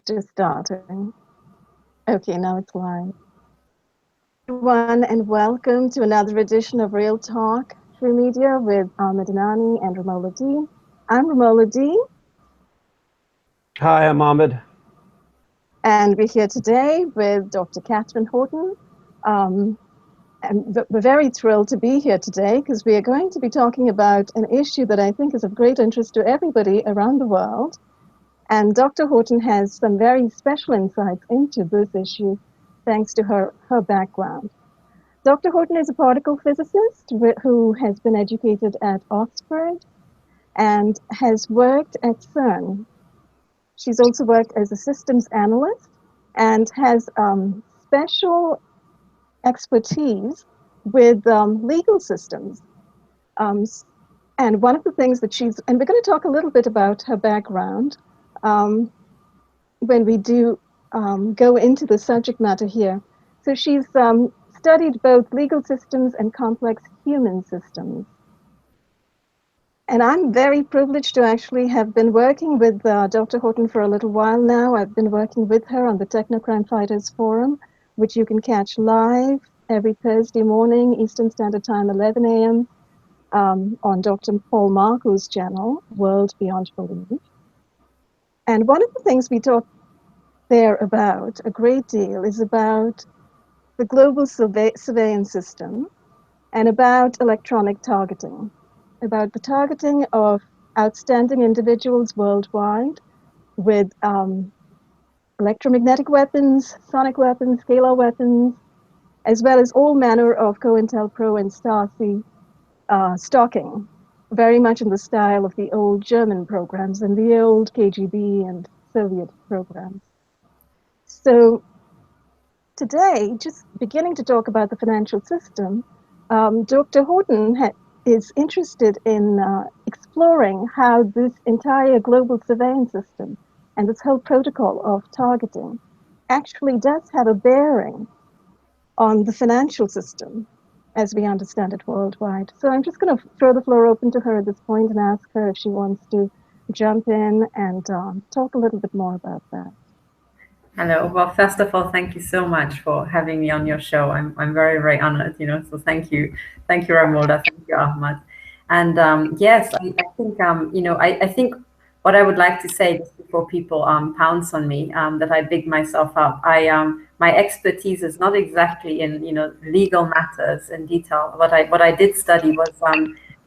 Just starting. Okay, now it's live. Everyone, and welcome to another edition of Real Talk True Media with Ahmed Anani and Ramola D. I'm Ramola D. Hi, I'm Ahmed. And we're here today with Dr. Katherine Horton. And we're very thrilled to be here today because we are going to be talking about an issue that I think is of great interest to everybody around the world. And Dr. Horton has some very special insights into this issue thanks to her background. Dr. Horton is a particle physicist who has been educated at Oxford and has worked at CERN. She's also worked as a systems analyst and has special expertise with legal systems. And one of the things that and we're going to talk a little bit about her background when we do go into the subject matter here. So she's studied both legal systems and complex human systems. And I'm very privileged to actually have been working with Dr. Horton for a little while now. I've been working with her on the Technocrime Fighters Forum, which you can catch live every Thursday morning, Eastern Standard Time, 11 a.m. On Dr. Paul Marco's channel, World Beyond Belief. And one of the things we talk there about a great deal is about the global surveillance system and about electronic targeting, about the targeting of outstanding individuals worldwide with electromagnetic weapons, sonic weapons, scalar weapons, as well as all manner of COINTELPRO and Stasi stalking, very much in the style of the old German programs and the old KGB and Soviet programs. So today, just beginning to talk about the financial system, Dr. Horton is interested in exploring how this entire global surveillance system and this whole protocol of targeting actually does have a bearing on the financial system as we understand it worldwide. So I'm just going to throw the floor open to her at this point and ask her if she wants to jump in and talk a little bit more about that. Hello. Well, first of all, thank you so much for having me on your show. I'm very, very honored, so thank you. Thank you, Ramola. Thank you, Ahmad. And yes, I think, I think what I would like to say just before people pounce on me, that I big myself up. My expertise is not exactly in, legal matters in detail. What I did study was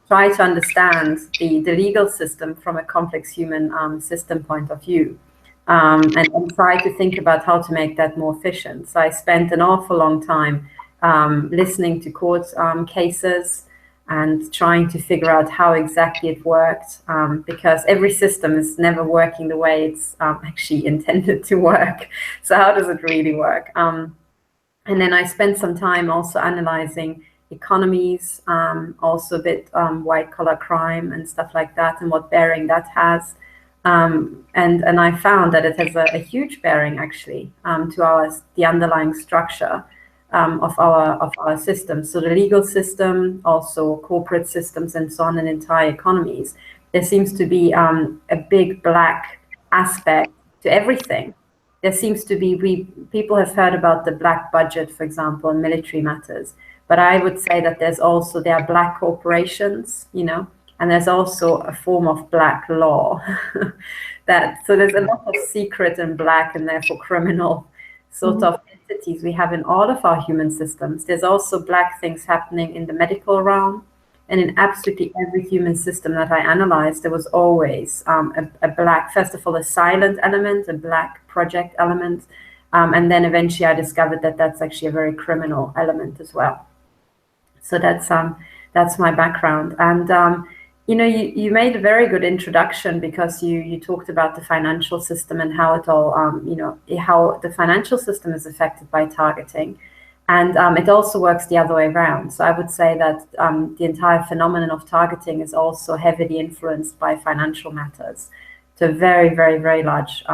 try to understand the legal system from a complex human system point of view. And try to think about how to make that more efficient. So I spent an awful long time listening to court cases and trying to figure out how exactly it worked, because every system is never working the way it's actually intended to work. So how does it really work? And then I spent some time also analyzing economies, also a bit white-collar crime and stuff like that, and what bearing that has. And I found that it has a huge bearing actually to the underlying structure of our system. So the legal system, also corporate systems, and so on, and entire economies. There seems to be a big black aspect to everything. There seems to be people have heard about the black budget, for example, in military matters. But I would say that there are black corporations, and there's also a form of black law. So there's a lot of secret and black and therefore criminal sort of entities we have in all of our human systems. There's also black things happening in the medical realm, and in absolutely every human system that I analyzed, there was always a black, first of all, a silent element, a black project element, and then eventually I discovered that that's actually a very criminal element as well. So that's my background. And you made a very good introduction because you talked about the financial system and how it all, how the financial system is affected by targeting. And it also works the other way around. So I would say that the entire phenomenon of targeting is also heavily influenced by financial matters to a very, very, very large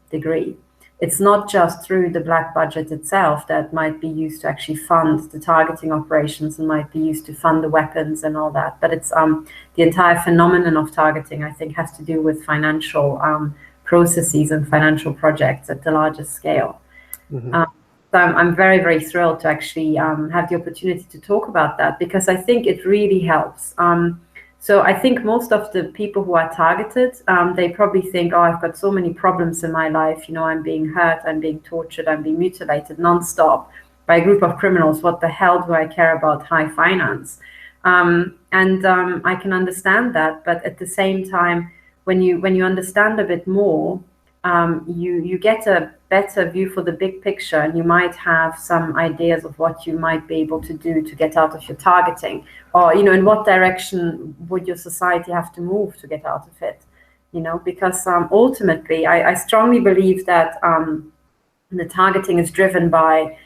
degree. It's not just through the black budget itself that might be used to actually fund the targeting operations and might be used to fund the weapons and all that. But it's the entire phenomenon of targeting, I think, has to do with financial processes and financial projects at the largest scale. Mm-hmm. So I'm very, very thrilled to actually have the opportunity to talk about that, because I think it really helps. So I think most of the people who are targeted, they probably think, oh, I've got so many problems in my life. You know, I'm being hurt, I'm being tortured, I'm being mutilated nonstop by a group of criminals. What the hell do I care about high finance? I can understand that, but at the same time, when you understand a bit more, you get a better view for the big picture, and you might have some ideas of what you might be able to do to get out of your targeting, or in what direction would your society have to move to get out of it. Because ultimately, I strongly believe that the targeting is driven by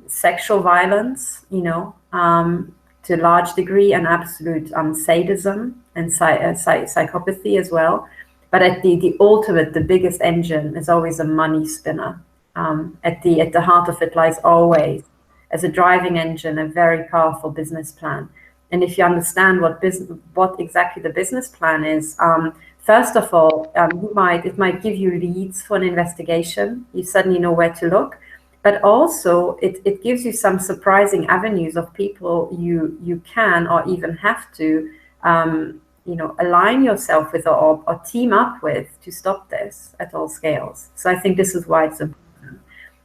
sexual violence, to a large degree, and absolute sadism and psychopathy as well. But at the ultimate, the biggest engine is always a money spinner. At the heart of it lies always, as a driving engine, a very powerful business plan. And if you understand what exactly the business plan is, first of all, it might give you leads for an investigation. You suddenly know where to look. But also, it gives you some surprising avenues of people you can or even have to align yourself with or team up with to stop this at all scales. So I think this is why it's important.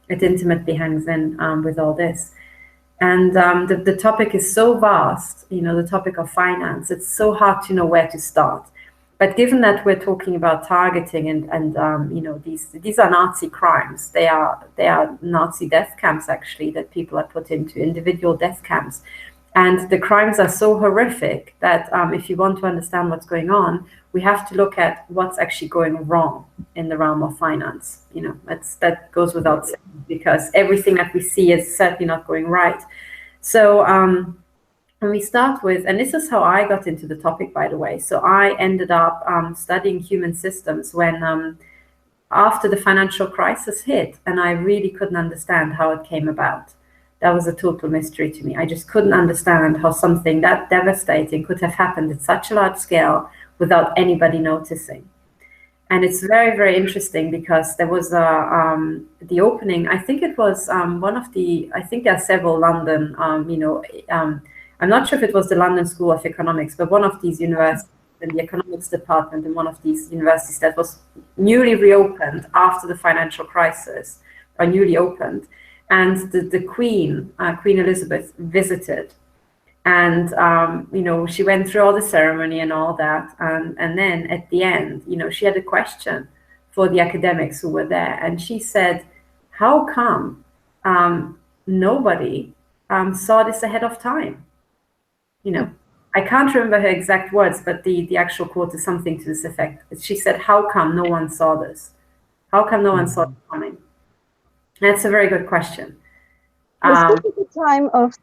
It intimately hangs in with all this. And the topic is so vast, the topic of finance. It's so hard to know where to start. But given that we're talking about targeting and these are Nazi crimes. They are Nazi death camps, actually, that people are put into, individual death camps. And the crimes are so horrific that if you want to understand what's going on, we have to look at what's actually going wrong in the realm of finance. That goes without saying, because everything that we see is certainly not going right. So when we start with, and this is how I got into the topic, by the way. So I ended up studying human systems when after the financial crisis hit, and I really couldn't understand how it came about. That was a total mystery to me. I just couldn't understand how something that devastating could have happened at such a large scale without anybody noticing. And it's very, very interesting, because there was the opening. I think it was I think there are several London, I'm not sure if it was the London School of Economics, but one of these universities in the economics department in one of these universities that was newly reopened after the financial crisis, or newly opened. And the Queen Elizabeth, visited, and she went through all the ceremony and all that, and then at the end, she had a question for the academics who were there, and she said, "How come nobody saw this ahead of time?" I can't remember her exact words, but the actual quote is something to this effect. She said, "How come no one saw this? How come no one saw it coming?" That's a very good question. Was this at the time of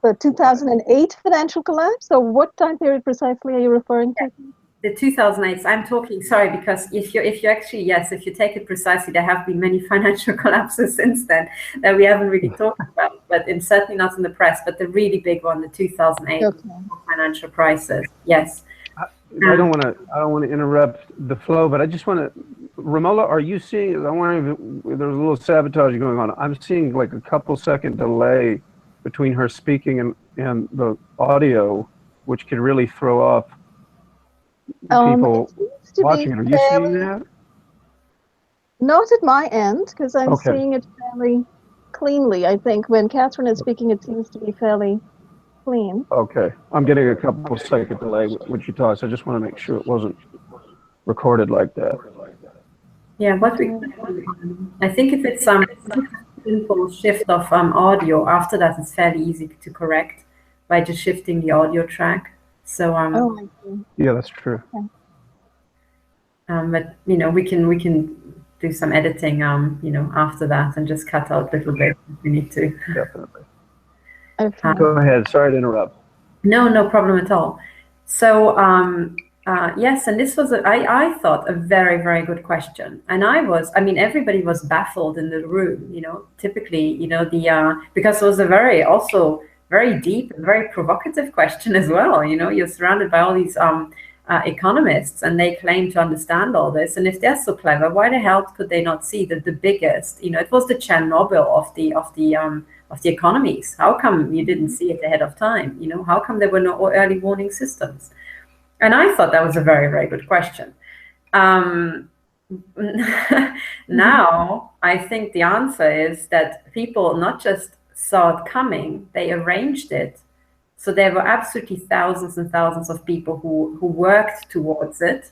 the 2008 financial collapse? Or what time period precisely are you referring to? The 2008. I'm talking, sorry, because if you actually, yes, if you take it precisely, there have been many financial collapses since then that we haven't really talked about, but certainly not in the press. But the really big one, the 2008 financial crisis. Yes. I don't want to interrupt the flow, but I just want to, Romola, are you seeing? I wonder if there's a little sabotage going on. I'm seeing like a couple second delay between her speaking and the audio, which could really throw off people watching it. Are you seeing that? Not at my end, because I'm seeing it fairly cleanly. I think when Katherine is speaking, it seems to be fairly clean. Okay, I'm getting a couple second delay when she talks. I just want to make sure it wasn't recorded like that. Yeah, I think if it's a simple shift of audio, after that it's fairly easy to correct by just shifting the audio track. So I see. Yeah, that's true. Okay. But we can do some editing after that and just cut out a little bit if we need to. Definitely. Okay. Go ahead. Sorry to interrupt. No problem at all. So yes, and this was I thought a very, very good question, and everybody was baffled in the room. Typically, because it was a very deep and very provocative question as well. You're surrounded by all these economists, and they claim to understand all this. And if they're so clever, why the hell could they not see that the biggest, it was the Chernobyl of the economies? How come you didn't see it ahead of time? How come there were no early warning systems? And I thought that was a very, very good question. Now, I think the answer is that people not just saw it coming, they arranged it. So there were absolutely thousands and thousands of people who worked towards it,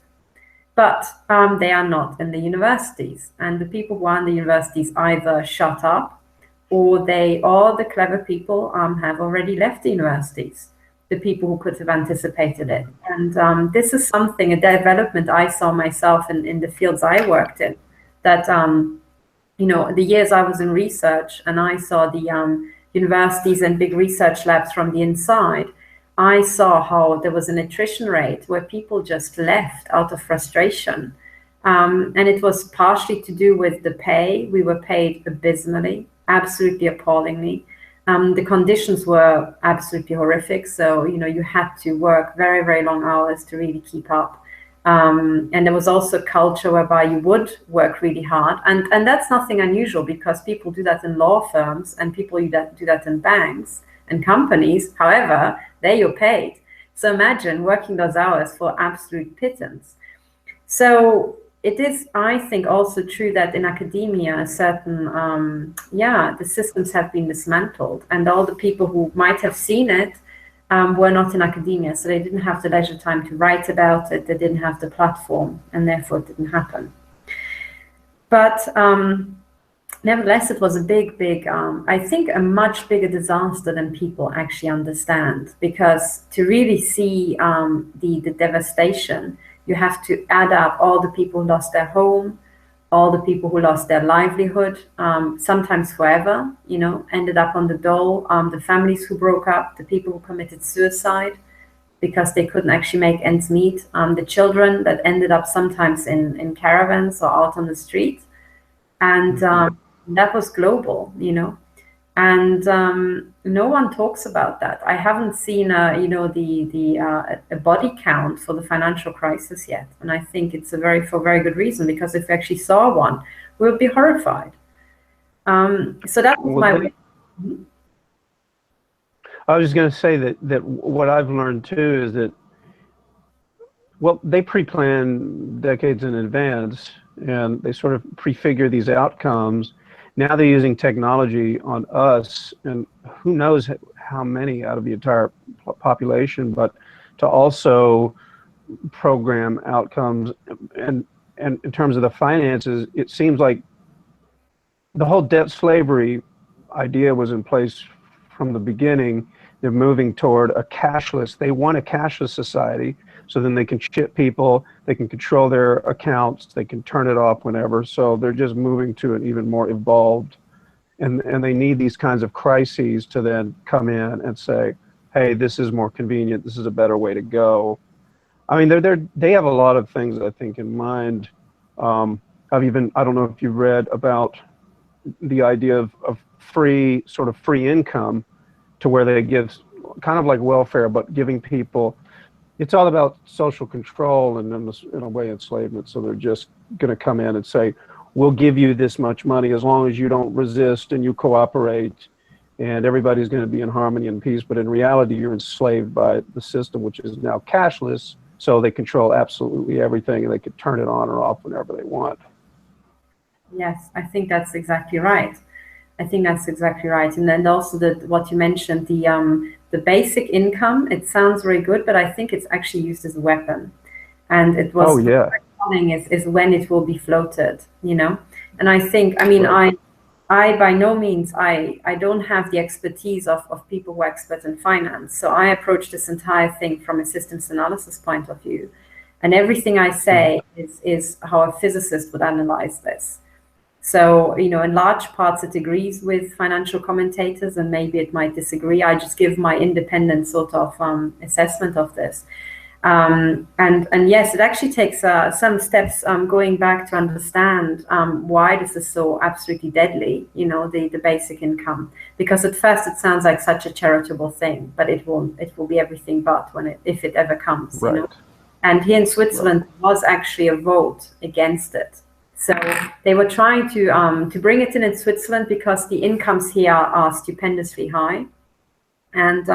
but they are not in the universities. And the people who are in the universities either shut up, or the clever people have already left the universities, the people who could have anticipated it. And this is a development I saw myself in the fields I worked in, that, the years I was in research and I saw the universities and big research labs from the inside, I saw how there was an attrition rate where people just left out of frustration. And it was partially to do with the pay. We were paid abysmally, absolutely appallingly. The conditions were absolutely horrific. So, you had to work very, very long hours to really keep up. And there was also a culture whereby you would work really hard. And that's nothing unusual, because people do that in law firms and people do that in banks and companies. However, there you're paid. So imagine working those hours for absolute pittance. So it is, I think, also true that in academia, the systems have been dismantled, and all the people who might have seen it were not in academia, so they didn't have the leisure time to write about it. They didn't have the platform, and therefore it didn't happen. But nevertheless, it was a big, I think a much bigger disaster than people actually understand, because to really see the devastation, you have to add up all the people who lost their home, all the people who lost their livelihood, sometimes forever, ended up on the dole, the families who broke up, the people who committed suicide because they couldn't actually make ends meet, the children that ended up sometimes in caravans or out on the street. And that was global, and no one talks about that. I haven't seen a body count for the financial crisis yet, and I think it's for very good reason, because if we actually saw one, we would be horrified. So that was my way. I was just going to say that what I've learned too is that, well, they pre-plan decades in advance, and they sort of prefigure these outcomes. Now they're using technology on us, and who knows how many out of the entire population, but to also program outcomes. And in terms of the finances, it seems like the whole debt slavery idea was in place from the beginning. They're moving toward they want a cashless society, so then they can chip people, they can control their accounts, they can turn it off whenever. So they're just moving to an even more evolved, and they need these kinds of crises to then come in and say, hey, this is more convenient, this is a better way to go. I mean, they have a lot of things, I think, in mind. I don't know if you've read about the idea of free income, to where they give kind of like welfare, but giving people, it's all about social control and in a way enslavement. So they're just going to come in and say, we'll give you this much money as long as you don't resist and you cooperate, and everybody's going to be in harmony and peace. But in reality, you're enslaved by the system, which is now cashless. So they control absolutely everything, and they can turn it on or off whenever they want. Yes, I think that's exactly right. And then also what you mentioned, the basic income, it sounds very good, but I think it's actually used as a weapon. And it was is when it will be floated, And I think, right. I by no means, I don't have the expertise of people who are experts in finance. So I approach this entire thing from a systems analysis point of view. And everything I say is how a physicist would analyze this. So, in large parts it agrees with financial commentators, and maybe it might disagree. I just give my independent sort of assessment of this. And yes, it actually takes some steps going back to understand why this is so absolutely deadly, the basic income. Because at first it sounds like such a charitable thing, but it will be everything but if it ever comes. Right. And here in Switzerland, there was actually a vote against it. So they were trying to bring it in Switzerland because the incomes here are stupendously high, and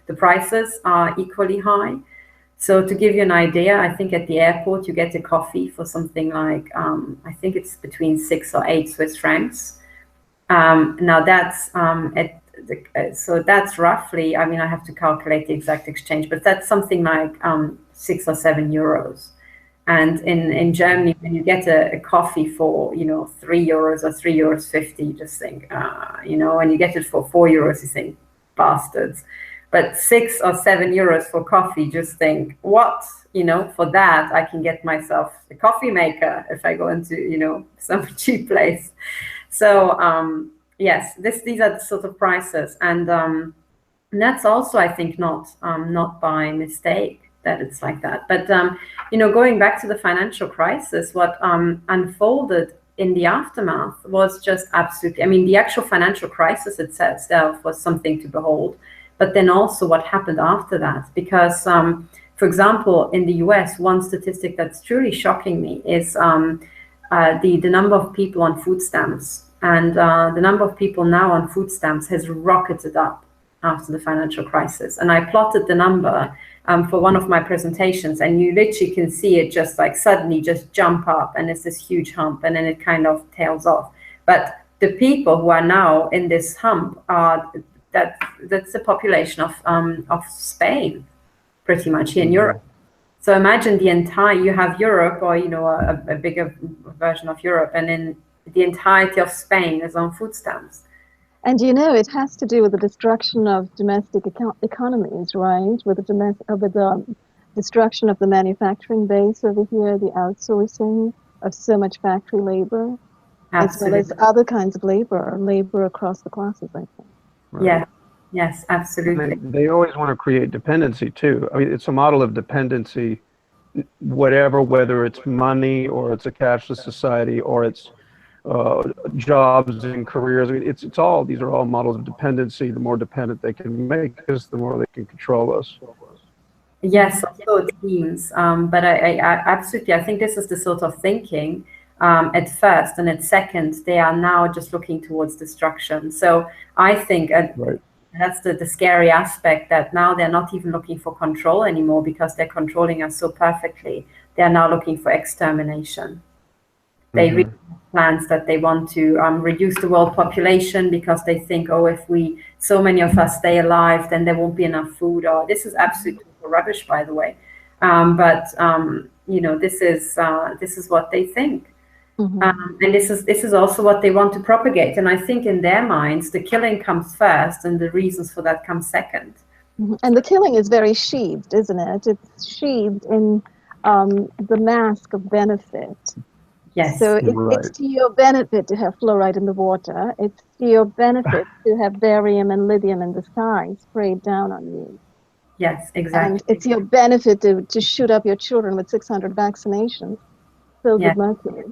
the prices are equally high. So to give you an idea, I think at the airport you get a coffee for something like I think it's between 6 or 8 Swiss francs. Now that's so that's roughly, I mean, I have to calculate the exact exchange, but that's something like 6 or 7 euros. And in Germany, when you get a coffee for, 3 euros or 3 euros 50, you just think, when you get it for 4 euros, you think, bastards. But 6 or 7 euros for coffee, just think, what? For that, I can get myself a coffee maker if I go into, some cheap place. So, yes, these are the sort of prices. And that's also, I think, not by mistake that it's like that. But, going back to the financial crisis, what unfolded in the aftermath was just absolutely, I mean, the actual financial crisis itself was something to behold, but then also what happened after that. Because, for example, in the US, one statistic that's truly shocking me is the number of people on food stamps. And the number of people now on food stamps has rocketed up after the financial crisis. And I plotted the number for one of my presentations, and you literally can see it just like suddenly just jump up, and it's this huge hump, and then it kind of tails off. But the people who are now in this hump are that's the population of Spain, pretty much here in Europe. So imagine you have Europe, or a bigger version of Europe, and then the entirety of Spain is on food stamps. And it has to do with the destruction of domestic economies, right? With the destruction of the manufacturing base over here, the outsourcing of so much factory labor, Absolutely. as well as other kinds of labor across the classes, I think. Right. Yeah. Yes, absolutely. They always want to create dependency too. I mean, it's a model of dependency, whether it's money or it's a cashless society or it's jobs and careers. I mean, these are all models of dependency. The more dependent they can make us, the more they can control us. Yes, so it seems. But I absolutely, I think this is the sort of thinking at first, and at second, they are now just looking towards destruction. So I think that's the scary aspect, that now they're not even looking for control anymore because they're controlling us so perfectly. They are now looking for extermination. They really have plans that they want to reduce the world population because they think, if so many of us stay alive, then there won't be enough food. Or this is absolute rubbish, by the way. But this is what they think. And this is also what they want to propagate. And I think in their minds, the killing comes first and the reasons for that come second. And the killing is very sheathed, isn't it? It's sheathed in the mask of benefit. Yes. So it's to your benefit to have fluoride in the water. It's to your benefit to have barium and lithium in the sky sprayed down on you. Yes, exactly. And it's your benefit to shoot up your children with 600 vaccinations filled with mercury.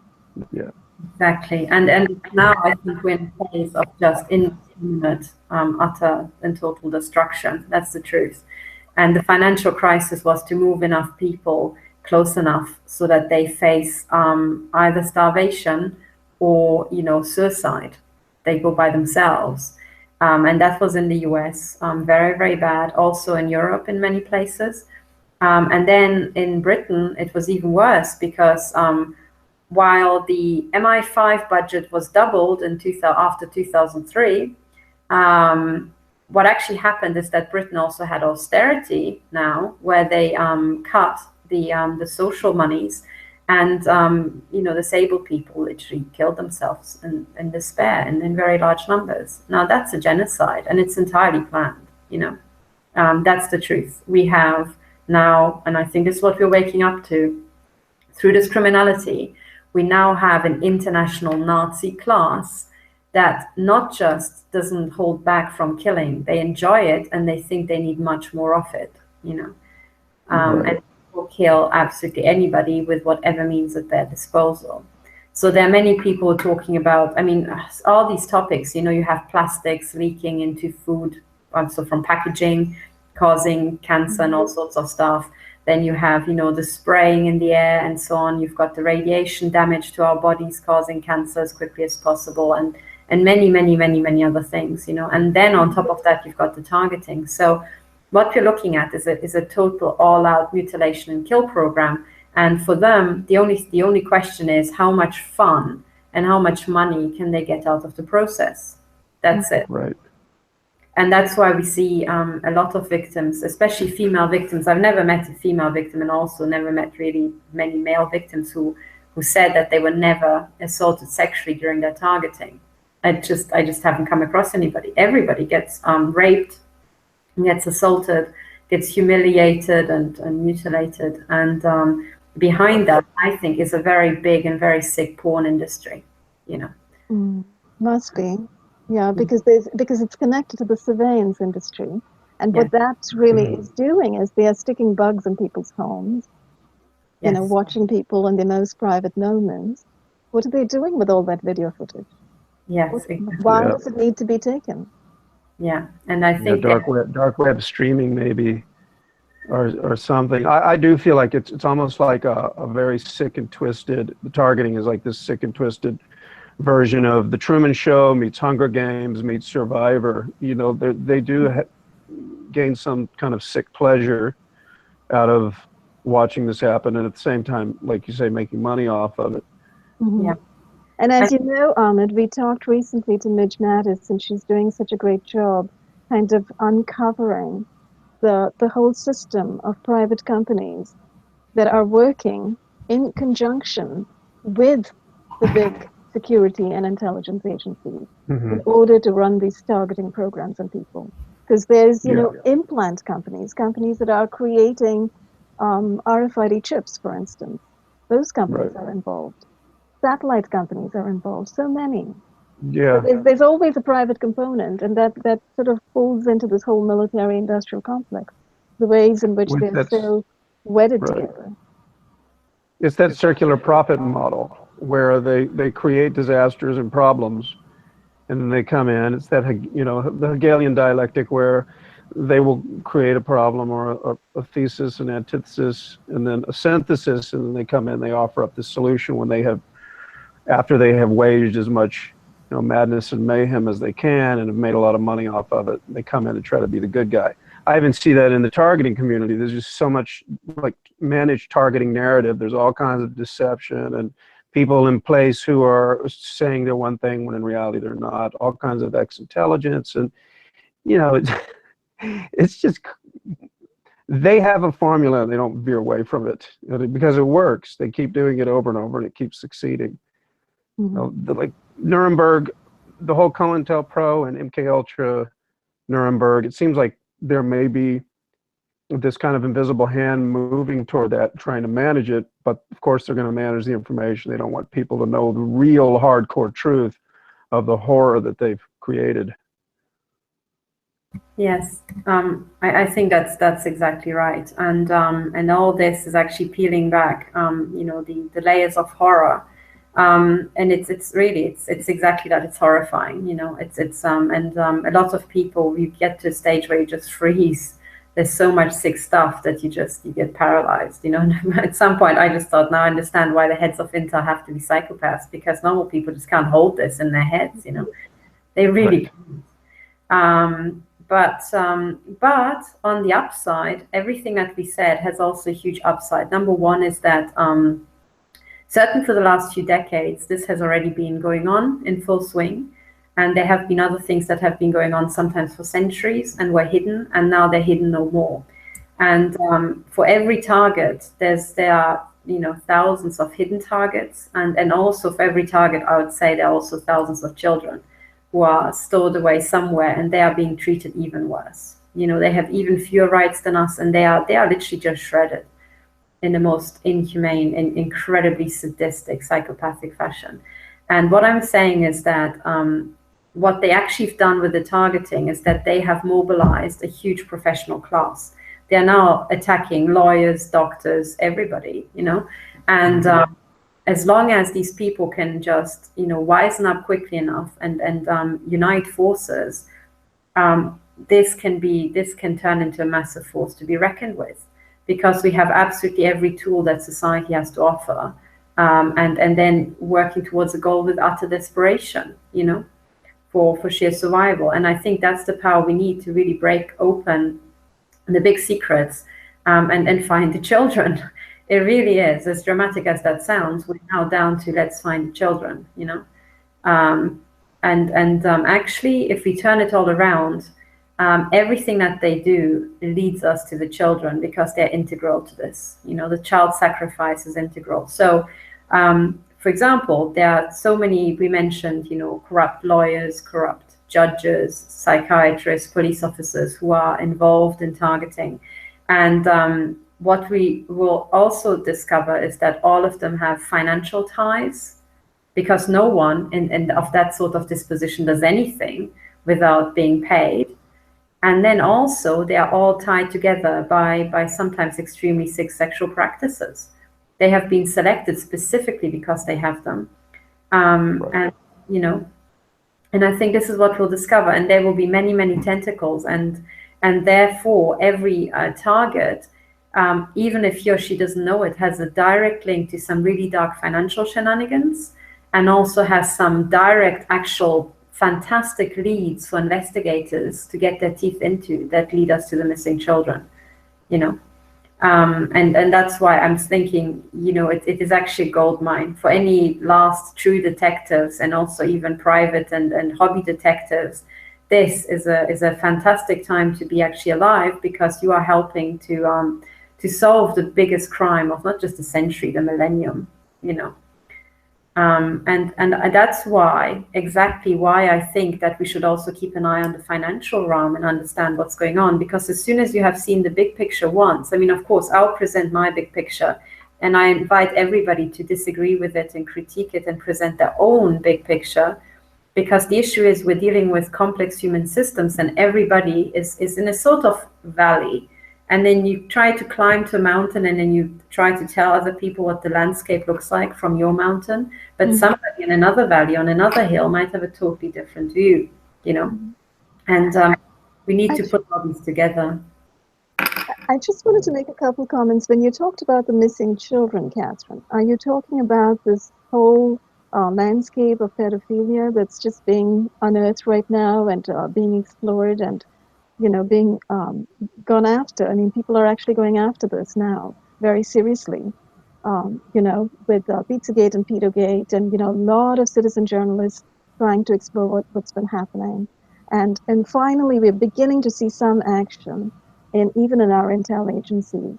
Yeah. Exactly. And now I think we're in a phase of just indiscriminate, utter and total destruction. That's the truth. And the financial crisis was to move enough people close enough so that they face either starvation or suicide. They go by themselves, and that was in the US, very, very bad. Also in Europe in many places, and then in Britain it was even worse because while the MI5 budget was doubled after 2003, what actually happened is that Britain also had austerity now, where they cut the social monies, and disabled people literally killed themselves in despair and in very large numbers. Now that's a genocide, and it's entirely planned. That's the truth. We have now, and I think this is what we're waking up to, through this criminality, we now have an international Nazi class that not just doesn't hold back from killing, they enjoy it and they think they need much more of it, and will kill absolutely anybody with whatever means at their disposal. So there are many people talking about, all these topics, you have plastics leaking into food, also from packaging, causing cancer and all sorts of stuff. Then you have, you know, the spraying in the air and so on. You've got the radiation damage to our bodies causing cancer as quickly as possible, and many, many, many, many other things, you know. And then on top of that, you've got the targeting. So what we're looking at is a total all-out mutilation and kill program. And for them, the only question is how much fun and how much money can they get out of the process. That's it. Right. And that's why we see a lot of victims, especially female victims. I've never met a female victim, and also never met really many male victims who said that they were never assaulted sexually during their targeting. I just haven't come across anybody. Everybody gets raped, gets assaulted, gets humiliated and mutilated. And behind that, I think, is a very big and very sick porn industry, you know. Must be. Yeah, because it's connected to the surveillance industry, and what that really is doing is they are sticking bugs in people's homes, you know, watching people in their most private moments. What are they doing with all that video footage? Yes. Why does it need to be taken? Yeah, and I think dark web streaming maybe, or something. I do feel like it's almost like a very sick and twisted. The targeting is like this sick and twisted version of The Truman Show meets Hunger Games meets Survivor. You know, they do gain some kind of sick pleasure out of watching this happen, and at the same time, like you say, making money off of it. Yeah. And as you know, Ahmed, we talked recently to Midge Mattis, and she's doing such a great job kind of uncovering the whole system of private companies that are working in conjunction with the big security and intelligence agencies in order to run these targeting programs on people. Because there's, you know, implant companies that are creating RFID chips, for instance. Those companies are involved. Satellite companies are involved. So many. Yeah. So there's always a private component, and that sort of falls into this whole military-industrial complex, the ways in which they're so wedded together. It's that circular profit model where they create disasters and problems, and then they come in. It's that, you know, the Hegelian dialectic where they will create a problem or a thesis, an antithesis, and then a synthesis, and then they come in, they offer up the solution when they have, after they have waged as much, you know, madness and mayhem as they can and have made a lot of money off of it. They come in and try to be the good guy. I even see that in the targeting community. There's just so much like managed targeting narrative. There's all kinds of deception and people in place who are saying they're one thing when in reality they're not. All kinds of ex-intelligence, and you know, it's just, they have a formula and they don't veer away from it because it works. They keep doing it over and over, and it keeps succeeding. You know, like Nuremberg, the whole COINTELPRO and MK Ultra, Nuremberg. It seems like there may be this kind of invisible hand moving toward that, trying to manage it, but of course they're going to manage the information. They don't want people to know the real hardcore truth of the horror that they've created. Yes, I think that's exactly right, and all this is actually peeling back, you know, the layers of horror, and it's really exactly that. It's horrifying, you know. It's and a lot of people, you get to a stage where you just freeze. There's so much sick stuff that you get paralyzed, you know. And at some point, I just thought, now I understand why the heads of Intel have to be psychopaths, because normal people just can't hold this in their heads, you know. They really can't. But on the upside, everything that we said has also a huge upside. Number one is that certainly for the last few decades, this has already been going on in full swing. And there have been other things that have been going on sometimes for centuries and were hidden, and now they're hidden no more. And for every target, there are, you know, thousands of hidden targets, and also for every target, I would say there are also thousands of children who are stored away somewhere, and they are being treated even worse. You know, they have even fewer rights than us, and they are literally just shredded in the most inhumane and incredibly sadistic, psychopathic fashion. And what I'm saying is that what they actually have done with the targeting is that they have mobilized a huge professional class. They are now attacking lawyers, doctors, everybody, you know, and as long as these people can just, you know, wisen up quickly enough and unite forces, this can turn into a massive force to be reckoned with. because we have absolutely every tool that society has to offer, and then working towards a goal with utter desperation, you know, for sheer survival. And I think that's the power we need to really break open the big secrets, and find the children. It really is, as dramatic as that sounds, we're now down to let's find the children, you know. Actually, if we turn it all around, everything that they do leads us to the children, because they're integral to this. You know, the child sacrifice is integral. So, for example, there are so many, we mentioned, you know, corrupt lawyers, corrupt judges, psychiatrists, police officers who are involved in targeting. And what we will also discover is that all of them have financial ties, because no one in of that sort of disposition does anything without being paid. And then also they are all tied together by sometimes extremely sick sexual practices. They have been selected specifically because they have them. And, you know, and I think this is what we'll discover. And there will be many, many tentacles. And therefore, every target, even if he or she doesn't know it, has a direct link to some really dark financial shenanigans, and also has some direct, actual, fantastic leads for investigators to get their teeth into that lead us to the missing children, you know. And that's why I'm thinking, you know, it is actually a gold mine for any last true detectives, and also even private and hobby detectives. This is a fantastic time to be actually alive, because you are helping to solve the biggest crime of not just the century, the millennium, you know. And that's why, exactly why I think that we should also keep an eye on the financial realm and understand what's going on. Because as soon as you have seen the big picture once, I mean, of course, I'll present my big picture, and I invite everybody to disagree with it and critique it and present their own big picture. Because the issue is we're dealing with complex human systems, and everybody is in a sort of valley. And then you try to climb to a mountain, and then you try to tell other people what the landscape looks like from your mountain. But somebody in another valley, on another hill, might have a totally different view, you know. And we need to put all these together. I just wanted to make a couple comments. When you talked about the missing children, Katherine, are you talking about this whole landscape of pedophilia that's just being unearthed right now and being explored and, you know, being gone after? I mean, people are actually going after this now very seriously, you know, with Pizzagate and Pedogate, and, you know, a lot of citizen journalists trying to explore what's been happening. And finally, we're beginning to see some action, even in our intel agencies.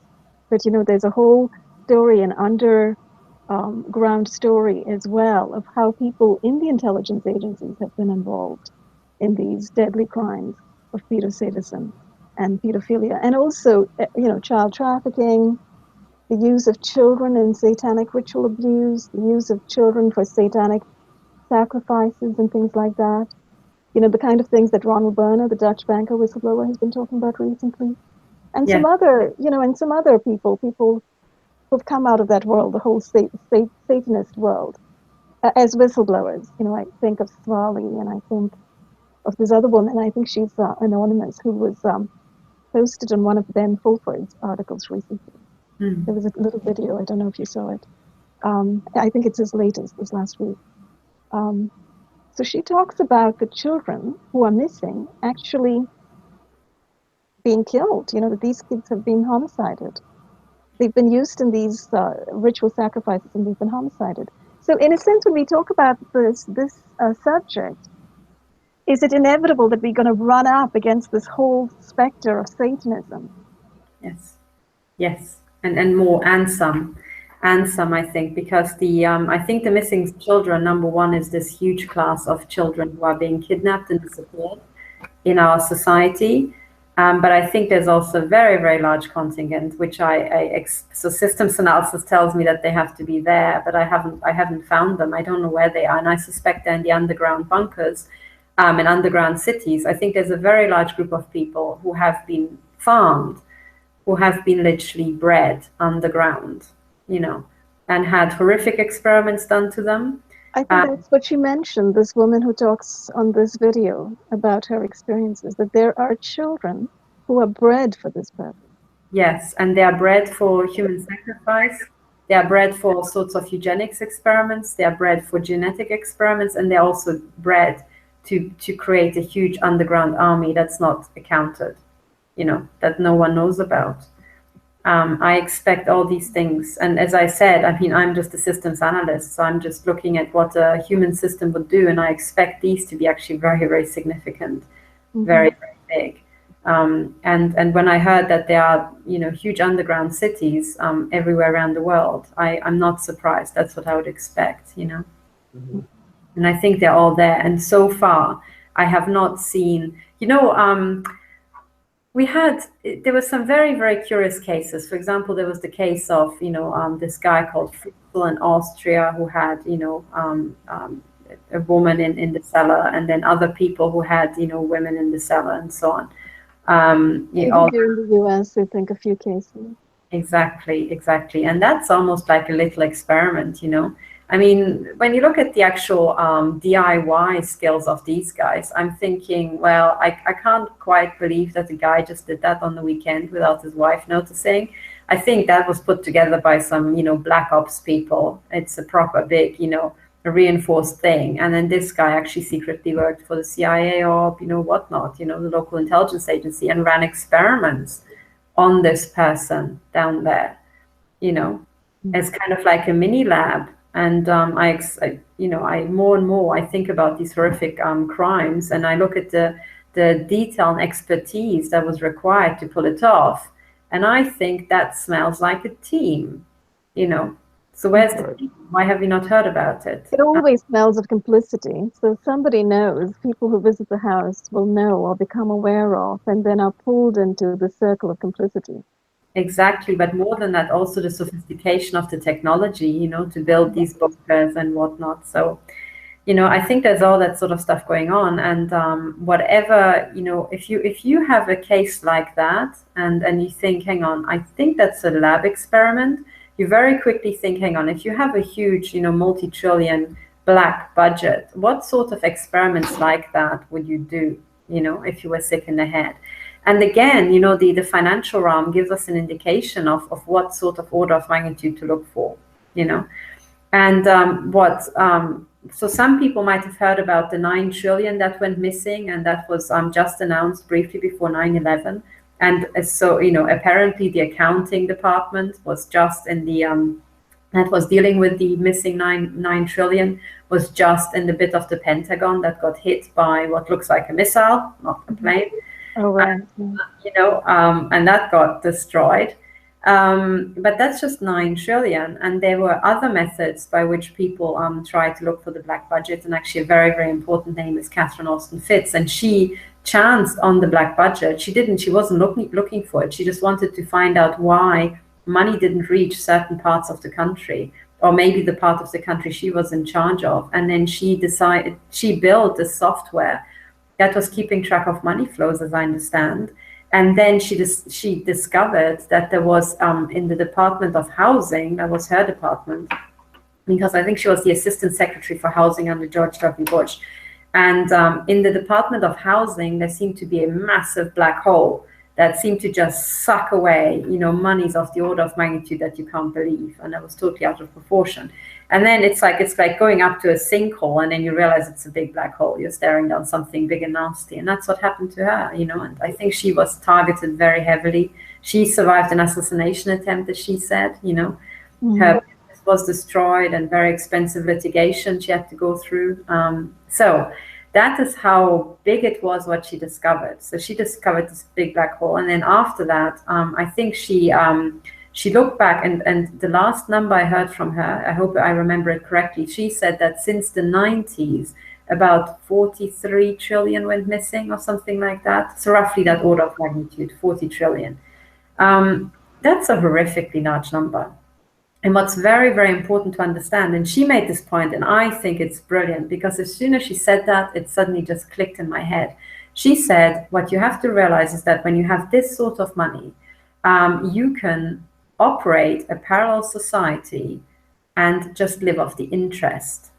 But, you know, there's a whole story, an underground story as well, of how people in the intelligence agencies have been involved in these deadly crimes of pedosadism and pedophilia, and also, you know, child trafficking, the use of children in satanic ritual abuse, the use of children for satanic sacrifices and things like that. You know, the kind of things that Ronald Berner, the Dutch banker whistleblower, has been talking about recently. And some other, you know, and some other people who've come out of that world, the whole Satanist world, as whistleblowers. You know, I think of Swali, and I think of this other woman, I think she's anonymous, who was posted in one of Ben Fulford's articles recently. There was a little video, I don't know if you saw it. I think it's his latest, this last week. So she talks about the children who are missing actually being killed, you know, that these kids have been homicided. They've been used in these ritual sacrifices, and they've been homicided. So in a sense, when we talk about this subject, is it inevitable that we're going to run up against this whole specter of Satanism? Yes, and more, and some, I think, because I think the missing children, number one, is this huge class of children who are being kidnapped and disappeared in our society. But I think there's also a very, very large contingent, which so systems analysis tells me that they have to be there, but I haven't found them. I don't know where they are, and I suspect they're in the underground bunkers, in underground cities. I think there's a very large group of people who have been farmed, who have been literally bred underground, you know, and had horrific experiments done to them. I think that's what she mentioned, this woman who talks on this video about her experiences, that there are children who are bred for this purpose. Yes, and they are bred for human sacrifice. They are bred for all sorts of eugenics experiments. They are bred for genetic experiments, and they're also bred to create a huge underground army that's not accounted, that no one knows about. I expect all these things. And as I said, I mean, I'm just a systems analyst, so I'm just looking at what a human system would do, and I expect these to be actually very, very significant, very, very big. And when I heard that there are, huge underground cities everywhere around the world, I'm not surprised. That's what I would expect, Mhm. And I think they're all there. And so far, I have not seen, there were some very, very curious cases. For example, there was the case of, this guy called Fritzl in Austria who had, a woman in the cellar, and then other people who had, women in the cellar and so on. They do in the US, I think, a few cases. Exactly. And that's almost like a little experiment, I mean, when you look at the actual DIY skills of these guys, I'm thinking, well, I can't quite believe that the guy just did that on the weekend without his wife noticing. I think that was put together by some, black ops people. It's a proper big, a reinforced thing. And then this guy actually secretly worked for the CIA or, whatnot, the local intelligence agency, and ran experiments on this person down there, as kind of like a mini lab. And I more and more I think about these horrific crimes, and I look at the detail and expertise that was required to pull it off, and I think that smells like a team, So where's the team? Why have you not heard about it? It always smells of complicity. So somebody knows, people who visit the house will know or become aware of, and then are pulled into the circle of complicity. Exactly, but more than that, also the sophistication of the technology, to build these bunkers and whatnot. So, I think there's all that sort of stuff going on, and whatever, if you have a case like that, and you think, hang on, I think that's a lab experiment, you very quickly think, hang on, if you have a huge, multi-trillion black budget, what sort of experiments like that would you do, if you were sick in the head? And again, the financial realm gives us an indication of what sort of order of magnitude to look for, And so some people might have heard about the 9 trillion that went missing, and that was just announced briefly before 9/11. And so, apparently the accounting department was just in the, that was dealing with the missing 9 trillion, was just in the bit of the Pentagon that got hit by what looks like a missile, not a plane. Oh, right. And that got destroyed. But that's just 9 trillion. And there were other methods by which people tried to look for the black budget. And actually a very, very important name is Katherine Austin Fitts. And she chanced on the black budget. She wasn't looking for it. She just wanted to find out why money didn't reach certain parts of the country, or maybe the part of the country she was in charge of. And then she built a software that was keeping track of money flows, as I understand. And then she discovered that there was in the Department of Housing, that was her department, because I think she was the Assistant Secretary for Housing under George W. Bush. And in the Department of Housing, there seemed to be a massive black hole that seemed to just suck away, monies of the order of magnitude that you can't believe. And that was totally out of proportion. And then it's like going up to a sinkhole, and then you realize it's a big black hole. You're staring down something big and nasty. And that's what happened to her, and I think she was targeted very heavily. She survived an assassination attempt, as she said, Her business was destroyed, and very expensive litigation she had to go through. So that is how big it was what she discovered. So she discovered this big black hole. And then after that, I think she looked back, and the last number I heard from her, I hope I remember it correctly, she said that since the 90s, about 43 trillion went missing or something like that. So roughly that order of magnitude, 40 trillion. That's a horrifically large number. And what's very, very important to understand, and she made this point, and I think it's brilliant, because as soon as she said that, it suddenly just clicked in my head. She said, what you have to realize is that when you have this sort of money, you can operate a parallel society and just live off the interest.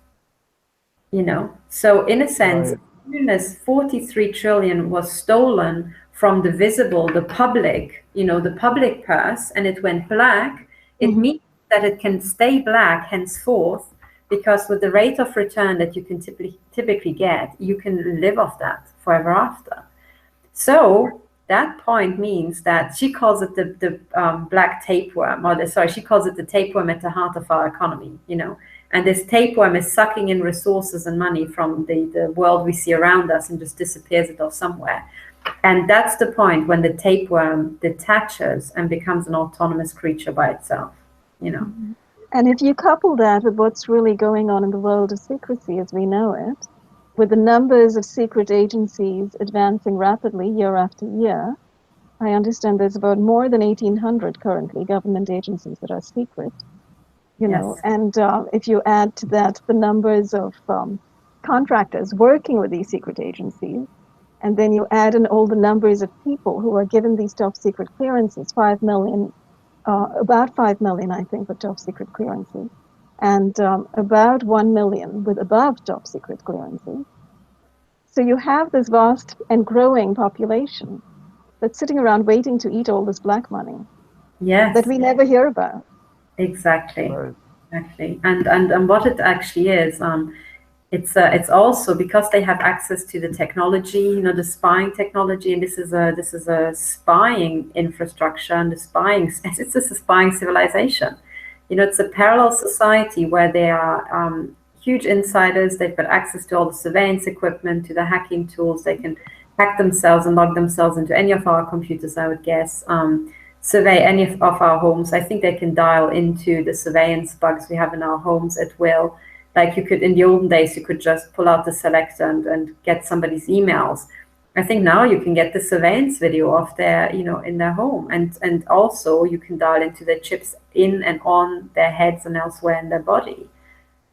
So in a sense, as soon as 43 trillion was stolen from the visible, the public, the public purse, and it went black, it means that it can stay black henceforth, because with the rate of return that you can typically get, you can live off that forever after. So that point means that she calls it the black tapeworm, she calls it the tapeworm at the heart of our economy, and this tapeworm is sucking in resources and money from the world we see around us and just disappears it off somewhere. And that's the point when the tapeworm detaches and becomes an autonomous creature by itself, And if you couple that with what's really going on in the world of secrecy as we know it, with the numbers of secret agencies advancing rapidly year after year, I understand there's about more than 1,800 currently government agencies that are secret, and if you add to that the numbers of contractors working with these secret agencies, and then you add in all the numbers of people who are given these top secret clearances, 5 million, about 5 million, I think, with top secret clearances, and about 1 million with above top secret clearances. So you have this vast and growing population that's sitting around waiting to eat all this black money that we never hear about. Exactly. Right. Exactly. And what it actually is, it's also because they have access to the technology, the spying technology, and this is a spying infrastructure, and it's a spying civilization. It's a parallel society where they are huge insiders. They've got access to all the surveillance equipment, to the hacking tools. They can hack themselves and log themselves into any of our computers, I would guess. Survey any of our homes. I think they can dial into the surveillance bugs we have in our homes at will. Like you could, in the olden days, you could just pull out the selector and get somebody's emails. I think now you can get the surveillance video of their, in their home, and also you can dial into the chips in and on their heads and elsewhere in their body.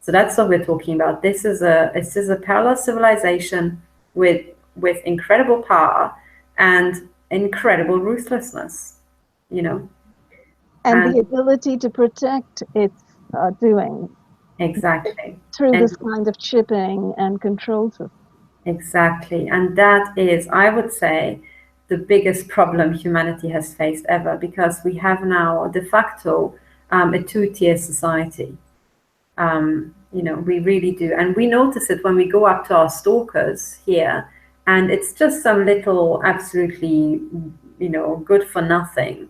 So that's what we're talking about. This is a parallel civilization with incredible power and incredible ruthlessness, And the ability to protect its doing. Exactly. Through this kind of chipping and control system. Exactly. And that is, I would say, the biggest problem humanity has faced ever, because we have now de facto a two-tier society. We really do. And we notice it when we go up to our stalkers here, and it's just some little absolutely, good for nothing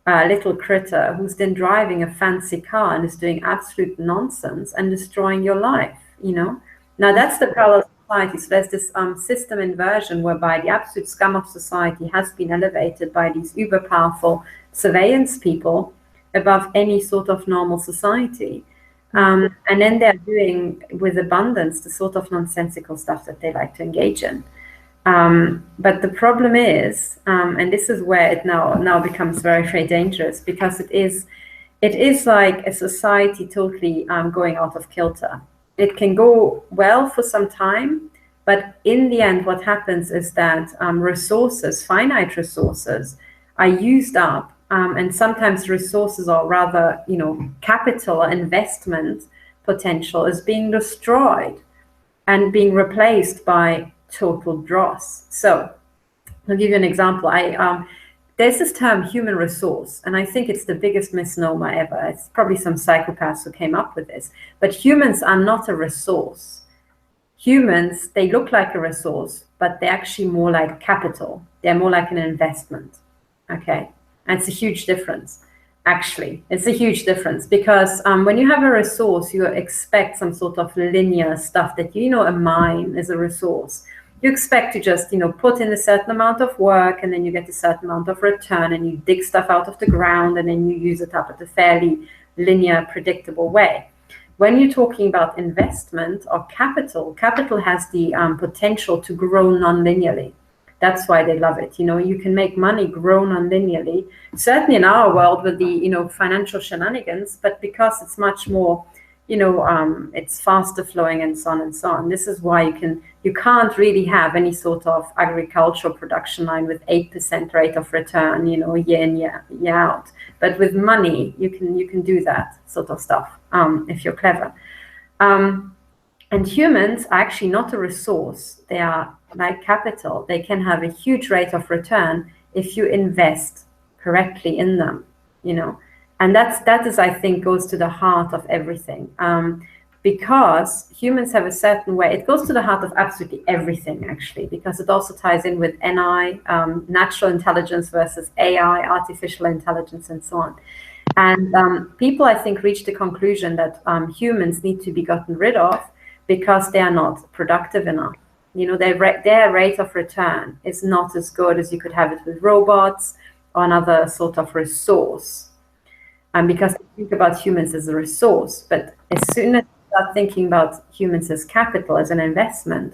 little critter who's then driving a fancy car and is doing absolute nonsense and destroying your life, Now that's the parallel society. So there's this system inversion whereby the absolute scum of society has been elevated by these uber powerful surveillance people above any sort of normal society. And then they're doing with abundance the sort of nonsensical stuff that they like to engage in. But the problem is, and this is where it now becomes very, very dangerous, because it is like a society totally going out of kilter. It can go well for some time, but in the end, what happens is that finite resources, are used up, and sometimes resources, or rather, capital investment potential, is being destroyed and being replaced by total dross. So I'll give you an example. There's this term human resource, and I think it's the biggest misnomer ever. It's probably some psychopaths who came up with this, but humans are not a resource. Humans, they look like a resource, but they're actually more like capital. They're more like an investment. Okay, and it's a huge difference. Actually, it's a huge difference, because when you have a resource, you expect some sort of linear stuff that, a mine is a resource. You expect to just, put in a certain amount of work, and then you get a certain amount of return, and you dig stuff out of the ground, and then you use it up at a fairly linear, predictable way. When you're talking about investment or capital has the potential to grow non-linearly. That's why they love it. You can make money grow non-linearly, certainly in our world with the, financial shenanigans, but because it's much more, it's faster flowing and so on and so on. This is why you can't really have any sort of agricultural production line with 8% rate of return, year in, year out. But with money, you can do that sort of stuff, if you're clever. And humans are actually not a resource. They are like capital. They can have a huge rate of return if you invest correctly in them, you know. And that is, I think, goes to the heart of everything. Because humans have a certain way, it goes to the heart of absolutely everything, actually, because it also ties in with NI, natural intelligence versus AI, artificial intelligence, and so on. And people, I think, reach the conclusion that humans need to be gotten rid of because they are not productive enough. You know, their rate of return is not as good as you could have it with robots or another sort of resource. And because they think about humans as a resource, but as soon as you start thinking about humans as capital, as an investment,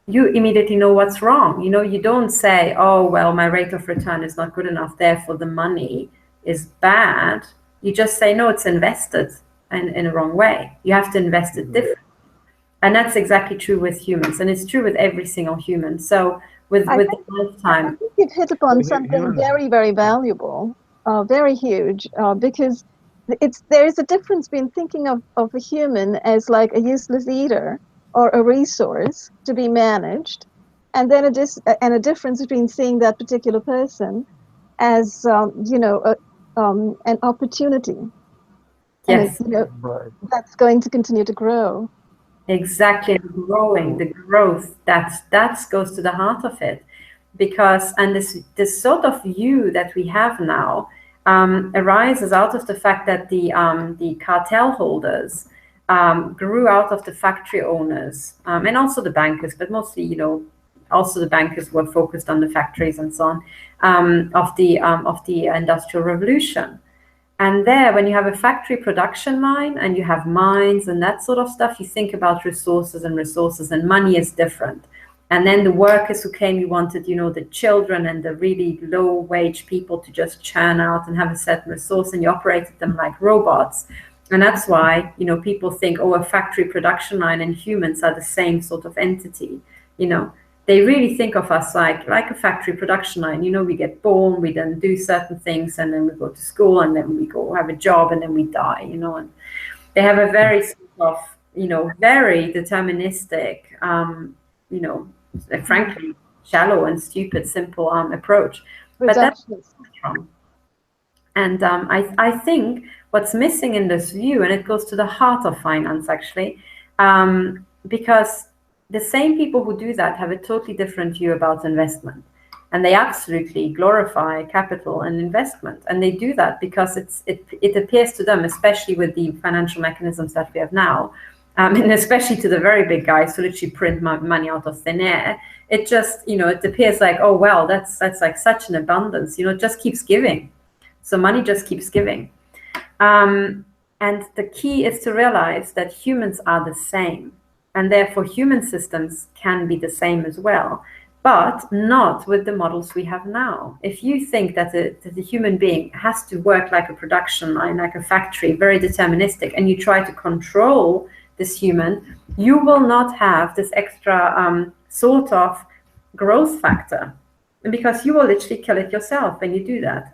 you immediately know what's wrong. You know, you don't say, oh, well, my rate of return is not good enough, therefore the money is bad. You just say, no, it's invested in a wrong way. You have to invest it differently. And that's exactly true with humans. And it's true with every single human. So with the lifetime. I think you've hit upon something very, very valuable, very huge, because there is a difference between thinking of a human as like a useless eater or a resource to be managed, and then a difference between seeing that particular person as an opportunity. Yes. And that's going to continue to grow. Exactly, growing, the growth, that goes to the heart of it. Because, and this sort of view that we have now arises out of the fact that the cartel holders grew out of the factory owners and also the bankers, but mostly, you know, also the bankers were focused on the factories and so on, of the Industrial Revolution. And there, when you have a factory production line and you have mines and that sort of stuff, you think about resources, and money is different. And then the workers who came, you wanted, you know, the children and the really low wage people to just churn out and have a certain resource, and you operated them like robots. And that's why, you know, people think, oh, a factory production line and humans are the same sort of entity, you know. They really think of us like a factory production line. You know, we get born, we then do certain things, and then we go to school, and then we go have a job, and then we die, you know. And they have a very sort of, you know, very deterministic, you know, frankly, shallow and stupid, simple approach. But that's wrong. And I think what's missing in this view, and it goes to the heart of finance, actually, because the same people who do that have a totally different view about investment. And they absolutely glorify capital and investment. And they do that because it appears to them, especially with the financial mechanisms that we have now, and especially to the very big guys who literally print money out of thin air, it just, you know, it appears like, oh, well, that's like such an abundance, you know, it just keeps giving. So money just keeps giving. And the key is to realize that humans are the same. And therefore, human systems can be the same as well, but not with the models we have now. If you think that the human being has to work like a production line, like a factory, very deterministic, and you try to control this human, you will not have this extra sort of growth factor, because you will literally kill it yourself when you do that.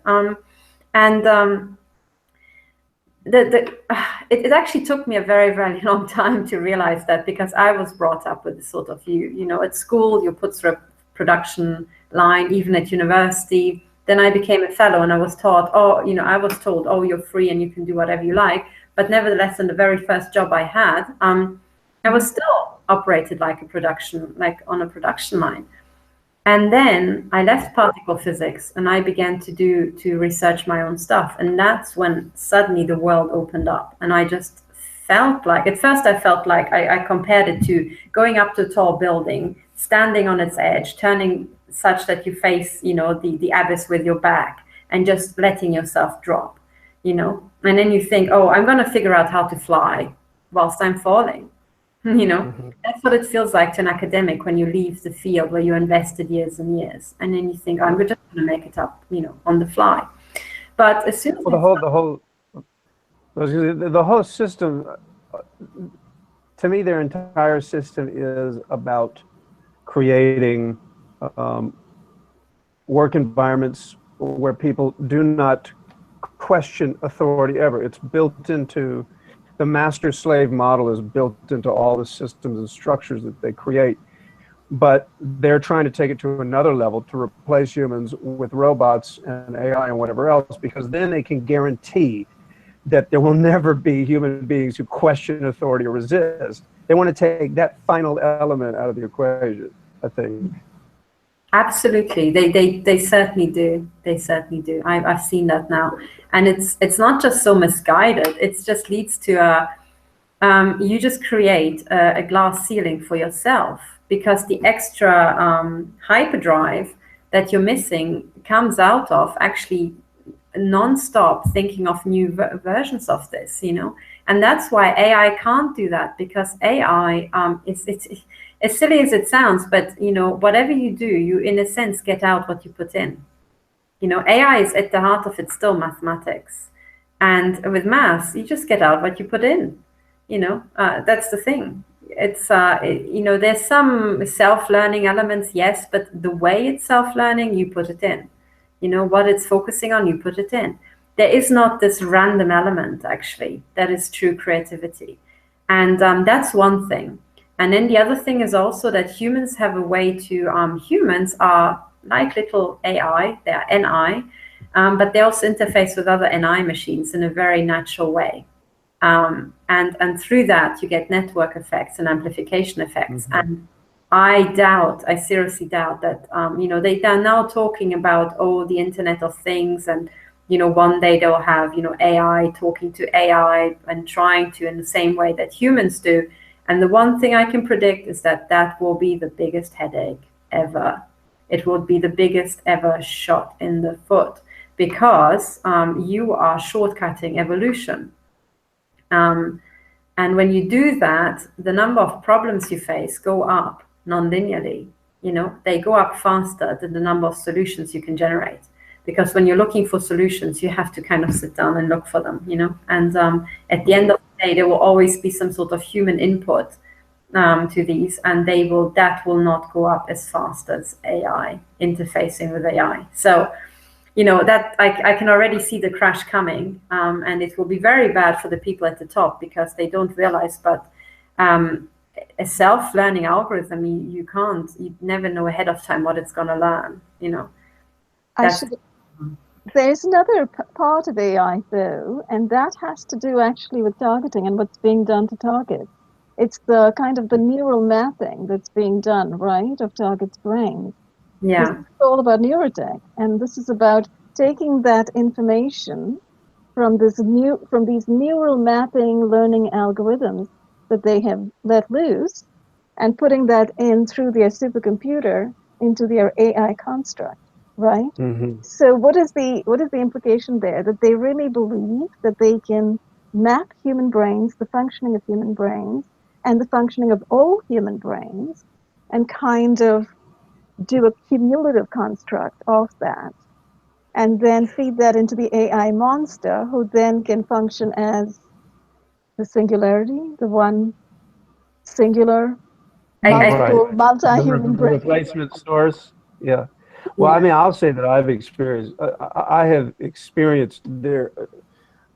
It actually took me a very, very long time to realize that, because I was brought up with this sort of view. You know, at school, you put through a production line, even at university. Then I became a fellow, and I was taught, oh, you know, I was told, oh, you're free and you can do whatever you like. But nevertheless, in the very first job I had, I was still operated like on a production line. And then I left particle physics and I began to research my own stuff. And that's when suddenly the world opened up. And I just felt like, at first I felt like I compared it to going up to a tall building, standing on its edge, turning such that you face, you know, the abyss with your back, and just letting yourself drop, you know. And then you think, oh, I'm going to figure out how to fly whilst I'm falling. You know, that's what it feels like to an academic when you leave the field where you invested years and years, and then you think, oh, I'm just going to make it up, you know, on the fly. But as soon as the whole system, to me, their entire system is about creating work environments where people do not question authority ever. It's built into the master-slave model is built into all the systems and structures that they create. But they're trying to take it to another level to replace humans with robots and AI and whatever else, because then they can guarantee that there will never be human beings who question authority or resist. They want to take that final element out of the equation, I think. Absolutely, they certainly do. They certainly do. I've seen that now, and it's not just so misguided. It just leads to you just create a glass ceiling for yourself, because the extra hyperdrive that you're missing comes out of actually non-stop thinking of new versions of this, and that's why AI can't do that, because AI it's as silly as it sounds, but whatever you do, you in a sense get out what you put in. AI is at the heart of it still mathematics, and with maths you just get out what you put in. That's the thing. It's there's some self-learning elements, yes, but the way it's self-learning, you put it in. What it's focusing on, you put it in. There is not this random element, actually, that is true creativity. And that's one thing. And then the other thing is also that humans have a way to, humans are like little AI, they are NI, but they also interface with other NI machines in a very natural way. And through that, you get network effects and amplification effects. Mm-hmm. And I seriously doubt that, they are now talking about, the Internet of Things, and, one day they'll have, AI talking to AI and trying to in the same way that humans do. And the one thing I can predict is that will be the biggest headache ever. It will be the biggest ever shot in the foot, because you are shortcutting evolution. And when you do that, the number of problems you face go up non-linearly. They go up faster than the number of solutions you can generate. Because when you're looking for solutions, you have to kind of sit down and look for them, And at the end of the day, there will always be some sort of human input to these, and that will not go up as fast as AI, interfacing with AI. So, that I can already see the crash coming, and it will be very bad for the people at the top, because they don't realize, but a self-learning algorithm, you never know ahead of time what it's going to learn, There's another part of AI, though, and that has to do actually with targeting and what's being done to targets. It's the kind of the neural mapping that's being done, right, of targets' brains. Yeah. It's all about neurotech, and this is about taking that information from these neural mapping learning algorithms that they have let loose, and putting that in through their supercomputer into their AI construct. Right. Mm-hmm. So what is the implication there? That they really believe that they can map human brains, the functioning of human brains, and the functioning of all human brains, and kind of do a cumulative construct of that, and then feed that into the AI monster, who then can function as the singularity, the one singular, multi-human brain. Replacement source. Yeah. Well, I mean, I'll say that I have experienced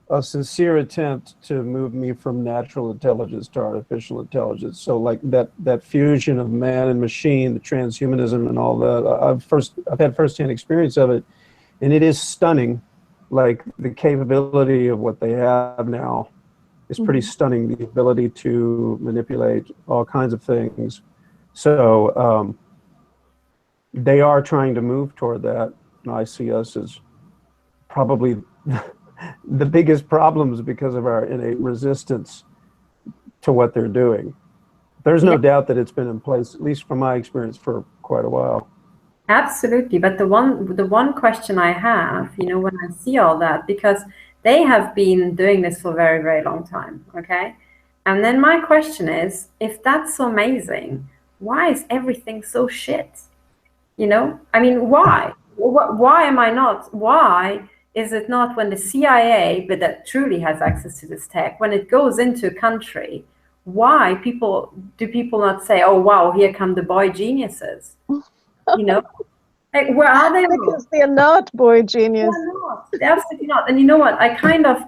a sincere attempt to move me from natural intelligence to artificial intelligence. So like that fusion of man and machine, the transhumanism and all that, I've had firsthand experience of it, and it is stunning. Like the capability of what they have now is pretty stunning, the ability to manipulate all kinds of things. So, they are trying to move toward that, and I see us as probably the biggest problems because of our innate resistance to what they're doing. There's no doubt that it's been in place, at least from my experience, for quite a while. Absolutely, but the one question I have, when I see all that, because they have been doing this for a very, very long time, okay? And then my question is, if that's so amazing, why is everything so shit? I mean, why? Why am I not? Why is it not when the CIA, but that truly has access to this tech, when it goes into a country, why do people not say, oh, wow, here come the boy geniuses? Like, where are they? Because they're not, boy genius. They're not. They're absolutely not. And you know what? I kind of,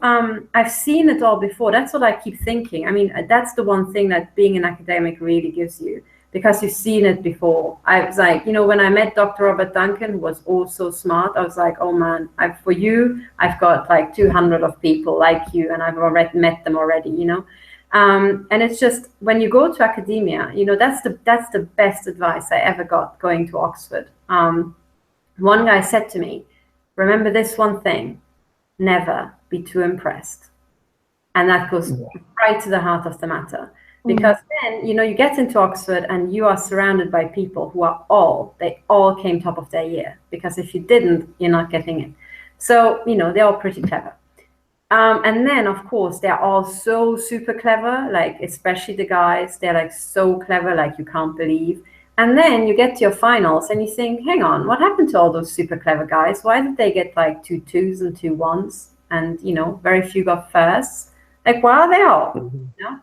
I've seen it all before. That's what I keep thinking. I mean, that's the one thing that being an academic really gives you, because you've seen it before. I was like, you know, when I met Dr. Robert Duncan, who was also smart, I was like, oh man, for you, I've got like 200 of people like you, and I've already met them already, you know. And it's just, when you go to academia, you know, that's the best advice I ever got going to Oxford. One guy said to me, remember this one thing, never be too impressed. And that goes right to the heart of the matter. Because then, you know, you get into Oxford and you are surrounded by people who are they all came top of their year. Because if you didn't, you're not getting in. So, you know, they're all pretty clever. And then, of course, they're all so super clever, like especially the guys, they're like so clever, like you can't believe. And then you get to your finals and you think, hang on, what happened to all those super clever guys? Why did they get like 2 2s and 2 1s? And, you know, very few got firsts. Like, why are they all? You know?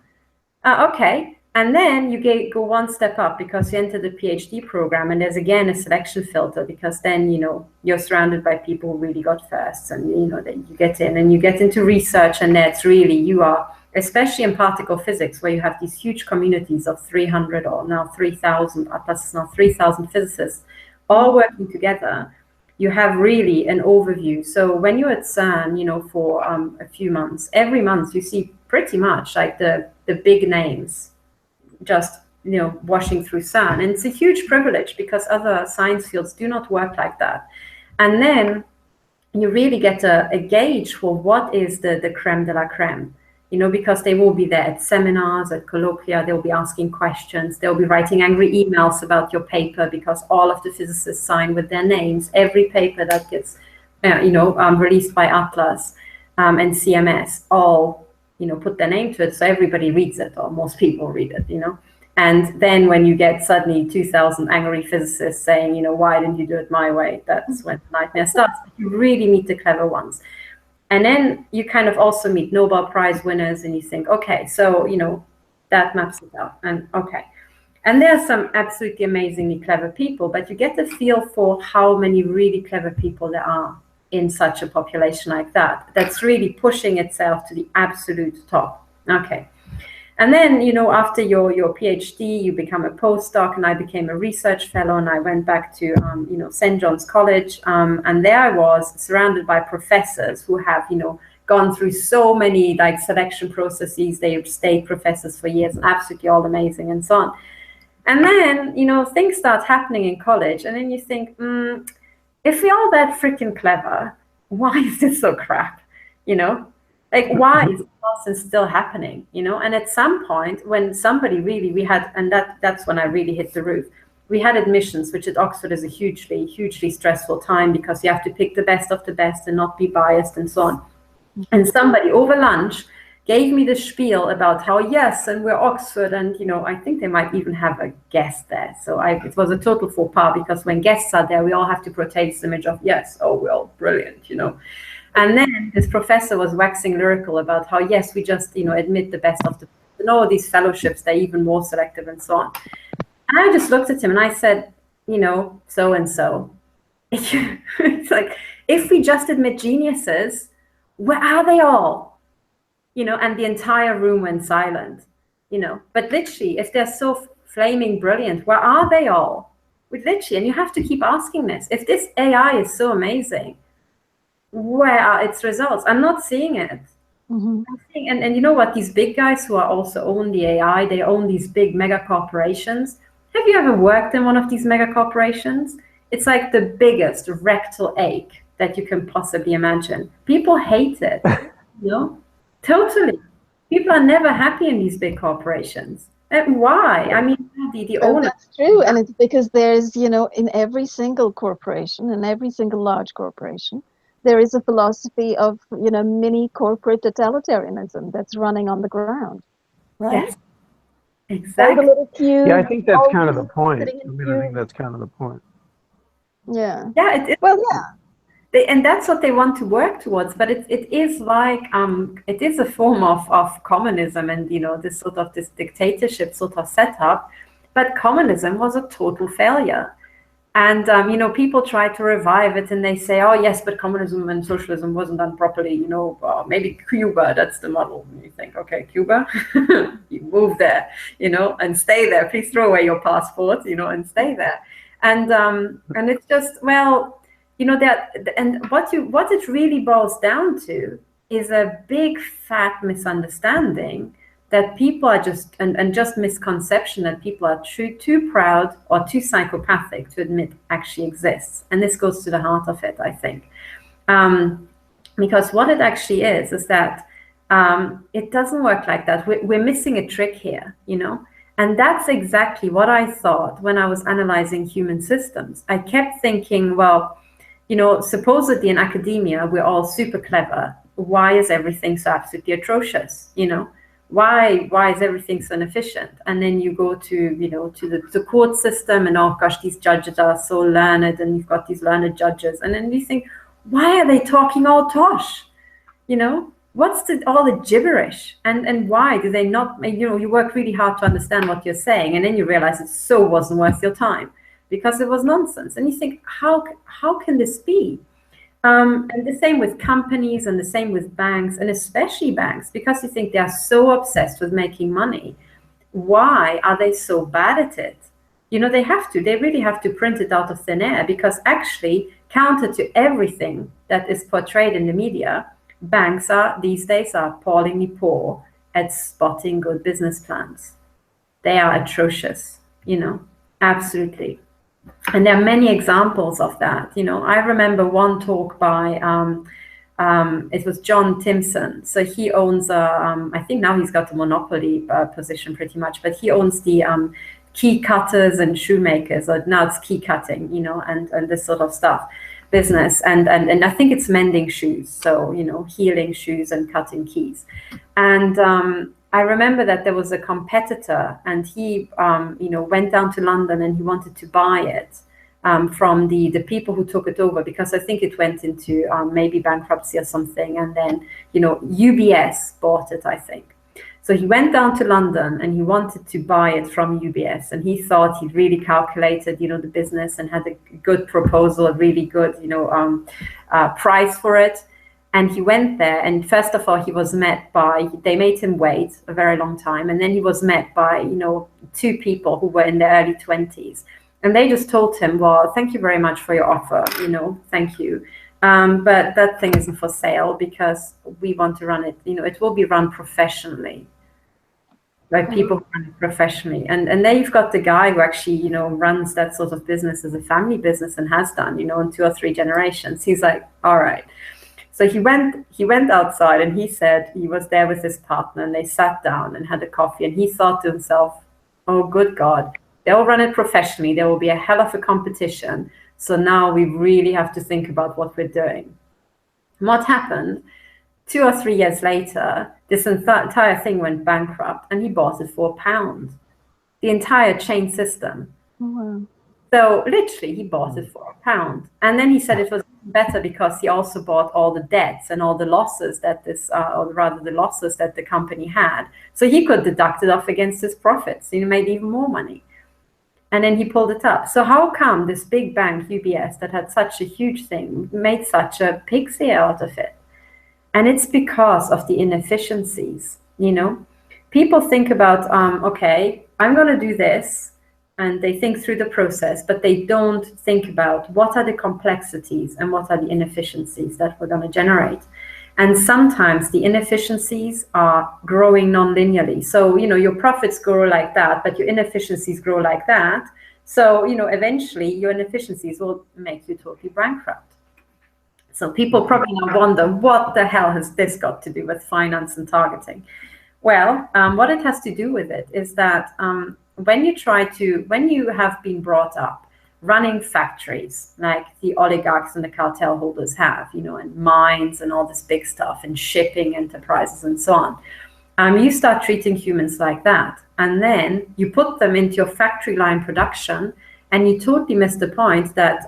Okay. And then you go one step up because you enter the PhD program, and there's again a selection filter, because then, you know, you're surrounded by people who really got firsts, and, you know, then you get in and you get into research, and that's really, you are, especially in particle physics, where you have these huge communities of 300 or now 3,000, Atlas is now 3,000 physicists all working together. You have really an overview. So when you're at CERN, you know, for a few months, every month you see pretty much like the big names just, you know, washing through CERN. And it's a huge privilege because other science fields do not work like that. And then you really get a gauge for what is the creme de la creme, you know, because they will be there at seminars, at colloquia, they'll be asking questions, they'll be writing angry emails about your paper, because all of the physicists sign with their names. Every paper that gets, you know, released by Atlas and CMS, all, you know, put their name to it, so everybody reads it, or most people read it, you know. And then when you get suddenly 2,000 angry physicists saying, you know, why didn't you do it my way? That's when the nightmare starts. You really meet the clever ones. And then you kind of also meet Nobel Prize winners, and you think, okay, so, you know, that maps it out. And okay. And there are some absolutely amazingly clever people, but you get the feel for how many really clever people there are in such a population like that, that's really pushing itself to the absolute top. Okay. And then, you know, after your PhD, you become a postdoc, and I became a research fellow, and I went back to, you know, St. John's College. And there I was surrounded by professors who have, you know, gone through so many like selection processes. They've stayed professors for years, and absolutely all amazing and so on. And then, you know, things start happening in college, and then you think, if we're all that freaking clever, why is this so crap? You know, like, why is nonsense still happening? You know, and at some point when somebody really, we had, and that's when I really hit the roof. We had admissions, which at Oxford is a hugely, hugely stressful time, because you have to pick the best of the best and not be biased and so on. And somebody over lunch gave me the spiel about how, yes, and we're Oxford, and, you know, I think they might even have a guest there. So it was a total faux pas, because when guests are there, we all have to portray this image of, yes, oh, well, brilliant, you know. And then this professor was waxing lyrical about how, yes, we just, you know, admit the best of the best, and all these fellowships, they're even more selective and so on. And I just looked at him and I said, you know, so-and-so, it's like, if we just admit geniuses, where are they all? You know, and the entire room went silent, you know. But literally, if they're so flaming brilliant, where are they all? With literally, and you have to keep asking this. If this AI is so amazing, where are its results? I'm not seeing it. I'm seeing, and you know what? These big guys who are also own the AI, they own these big mega corporations. Have you ever worked in one of these mega corporations? It's like the biggest rectal ache that you can possibly imagine. People hate it, you know? Totally. People are never happy in these big corporations. And why? I mean, the owner. That's true. And it's because there's, you know, in every single corporation, in every single large corporation, there is a philosophy of, you know, mini corporate totalitarianism that's running on the ground. Right? Yes. Exactly. All the little cubes, Yeah, I think that's kind of the point. I mean, I think cubes. that's kind of the point. Yeah. Yeah. Well, yeah. And that's what they want to work towards, but it is like it is a form of communism, and, you know, this sort of this dictatorship sort of setup. But communism was a total failure, And people try to revive it, and they say, oh yes, but communism and socialism wasn't done properly. Maybe Cuba, that's the model. And you think, okay, Cuba, you move there, and stay there. Please throw away your passport, and stay there. And it's just, well, that, and what it really boils down to is a big fat misunderstanding that people are just, and just misconception that people are too proud or too psychopathic to admit actually exists. And this goes to the heart of it, I think. Because what it actually is that it doesn't work like that. We're missing a trick here, And that's exactly what I thought when I was analyzing human systems. I kept thinking, well, supposedly in academia, we're all super clever. Why is everything so absolutely atrocious, Why is everything so inefficient? And then you go to the court system, and oh gosh, these judges are so learned, and you've got these learned judges, and then you think, why are they talking all tosh? What's all the gibberish, and why do they not? You work really hard to understand what you're saying, and then you realize it so wasn't worth your time because it was nonsense, and you think, how can this be? And the same with companies, and the same with banks, and especially banks, because you think they are so obsessed with making money. Why are they so bad at it? They really have to print it out of thin air, because actually, counter to everything that is portrayed in the media, banks these days are appallingly poor at spotting good business plans. They are atrocious, absolutely. And there are many examples of that. I remember one talk by, it was John Timpson. So he owns, I think now he's got a monopoly position pretty much, but he owns the key cutters and shoemakers, or now it's key cutting, and this sort of stuff, business. And I think it's mending shoes. So, healing shoes and cutting keys. And I remember that there was a competitor, and he, went down to London, and he wanted to buy it from the people who took it over, because I think it went into maybe bankruptcy or something. And then, UBS bought it, I think. So he went down to London, and he wanted to buy it from UBS, and he thought he'd really calculated, the business, and had a good proposal, a really good, price for it. And he went there, and first of all, he was met by, they made him wait a very long time. And then he was met by, two people who were in their early 20s. And they just told him, well, thank you very much for your offer, thank you. But that thing isn't for sale, because we want to run it, it will be run professionally. Like people who run it professionally. And there you've got the guy who actually, runs that sort of business as a family business, and has done, in 2 or 3 generations. He's like, all right. So he went outside, and he said he was there with his partner, and they sat down and had a coffee, and he thought to himself, oh, good God, they'll run it professionally. There will be a hell of a competition. So now we really have to think about what we're doing. And what happened? 2 or 3 years later, this entire thing went bankrupt, and he bought it for £1. The entire chain system. Oh, wow. So literally, he bought it for £1. And then he said it was better because he also bought all the debts and all the losses that or rather the losses that the company had. So he could deduct it off against his profits. He made even more money. And then he pulled it up. So how come this big bank, UBS, that had such a huge thing, made such a pig's ear out of it? And it's because of the inefficiencies, People think about, okay, I'm going to do this, and they think through the process, but they don't think about what are the complexities and what are the inefficiencies that we're going to generate. And sometimes the inefficiencies are growing non-linearly. So, your profits grow like that, but your inefficiencies grow like that. So, eventually your inefficiencies will make you totally bankrupt. So people probably now wonder, what the hell has this got to do with finance and targeting? Well, what it has to do with it is that when you have been brought up running factories like the oligarchs and the cartel holders have, and mines and all this big stuff, and shipping enterprises and so on, you start treating humans like that. And then you put them into your factory line production, and you totally miss the point that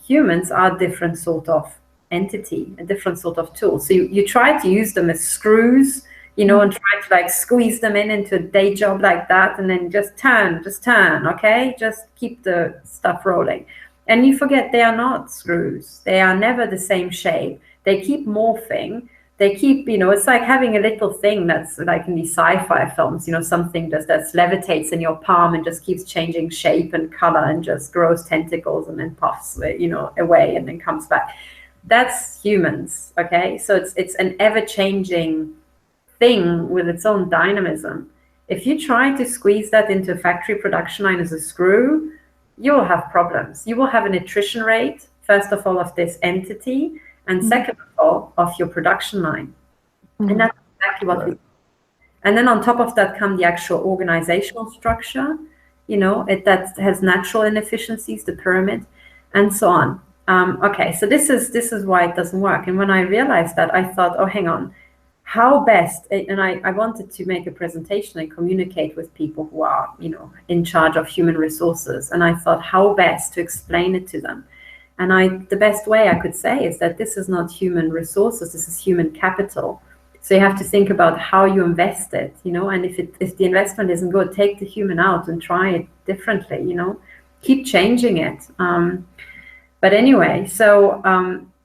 humans are a different sort of entity, a different sort of tool. So you try to use them as screws, and try to squeeze them into a day job like that, and then just turn, okay? Just keep the stuff rolling. And you forget they are not screws. They are never the same shape. They keep morphing. They keep, it's like having a little thing that's like in these sci-fi films, something that levitates in your palm and just keeps changing shape and color and just grows tentacles and then puffs, away and then comes back. That's humans, okay? So it's an ever-changing thing with its own dynamism. If you try to squeeze that into a factory production line as a screw, you will have problems. You will have an attrition rate, first of all, of this entity, and second of all, of your production line. And that's exactly what we do. And then on top of that come the actual organizational structure, that has natural inefficiencies, the pyramid, and so on. Okay, so this is why it doesn't work. And when I realized that, I thought, oh, hang on, how best, and I wanted to make a presentation and communicate with people who are, in charge of human resources. And I thought, how best to explain it to them. And the best way I could say is that this is not human resources, this is human capital. So you have to think about how you invest it, and if the investment isn't good, take the human out and try it differently, keep changing it. But anyway, so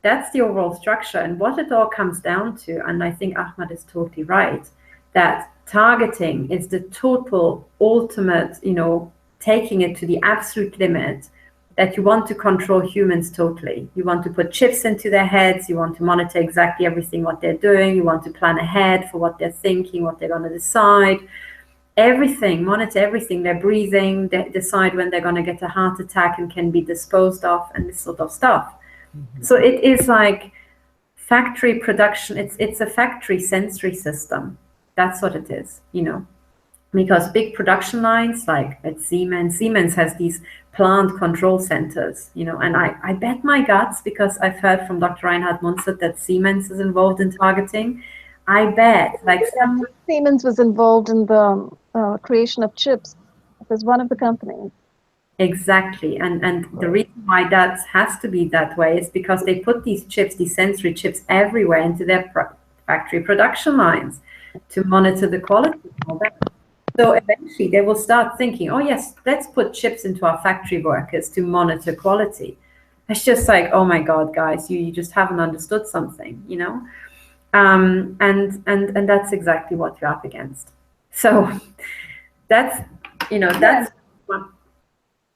that's the overall structure. And what it all comes down to, and I think Ahmad is totally right, that targeting is the total ultimate, taking it to the absolute limit, that you want to control humans totally. You want to put chips into their heads. You want to monitor exactly everything what they're doing. You want to plan ahead for what they're thinking, what they're going to decide. Everything, monitor everything. They're breathing, they decide when they're going to get a heart attack and can be disposed of, and this sort of stuff. So it is like factory production. It's a factory sensory system. That's what it is, because big production lines like at Siemens has these plant control centers, and I bet my guts, because I've heard from Dr. Reinhard Munzert that Siemens is involved in targeting. I bet Siemens was involved in the creation of chips. It was one of the companies. Exactly, and the reason why that has to be that way is because they put these chips, these sensory chips, everywhere into their factory production lines to monitor the quality and all that. So eventually they will start thinking, oh yes, let's put chips into our factory workers to monitor quality. It's just like, oh my God, guys, you just haven't understood something, and that's exactly what you're up against. So that's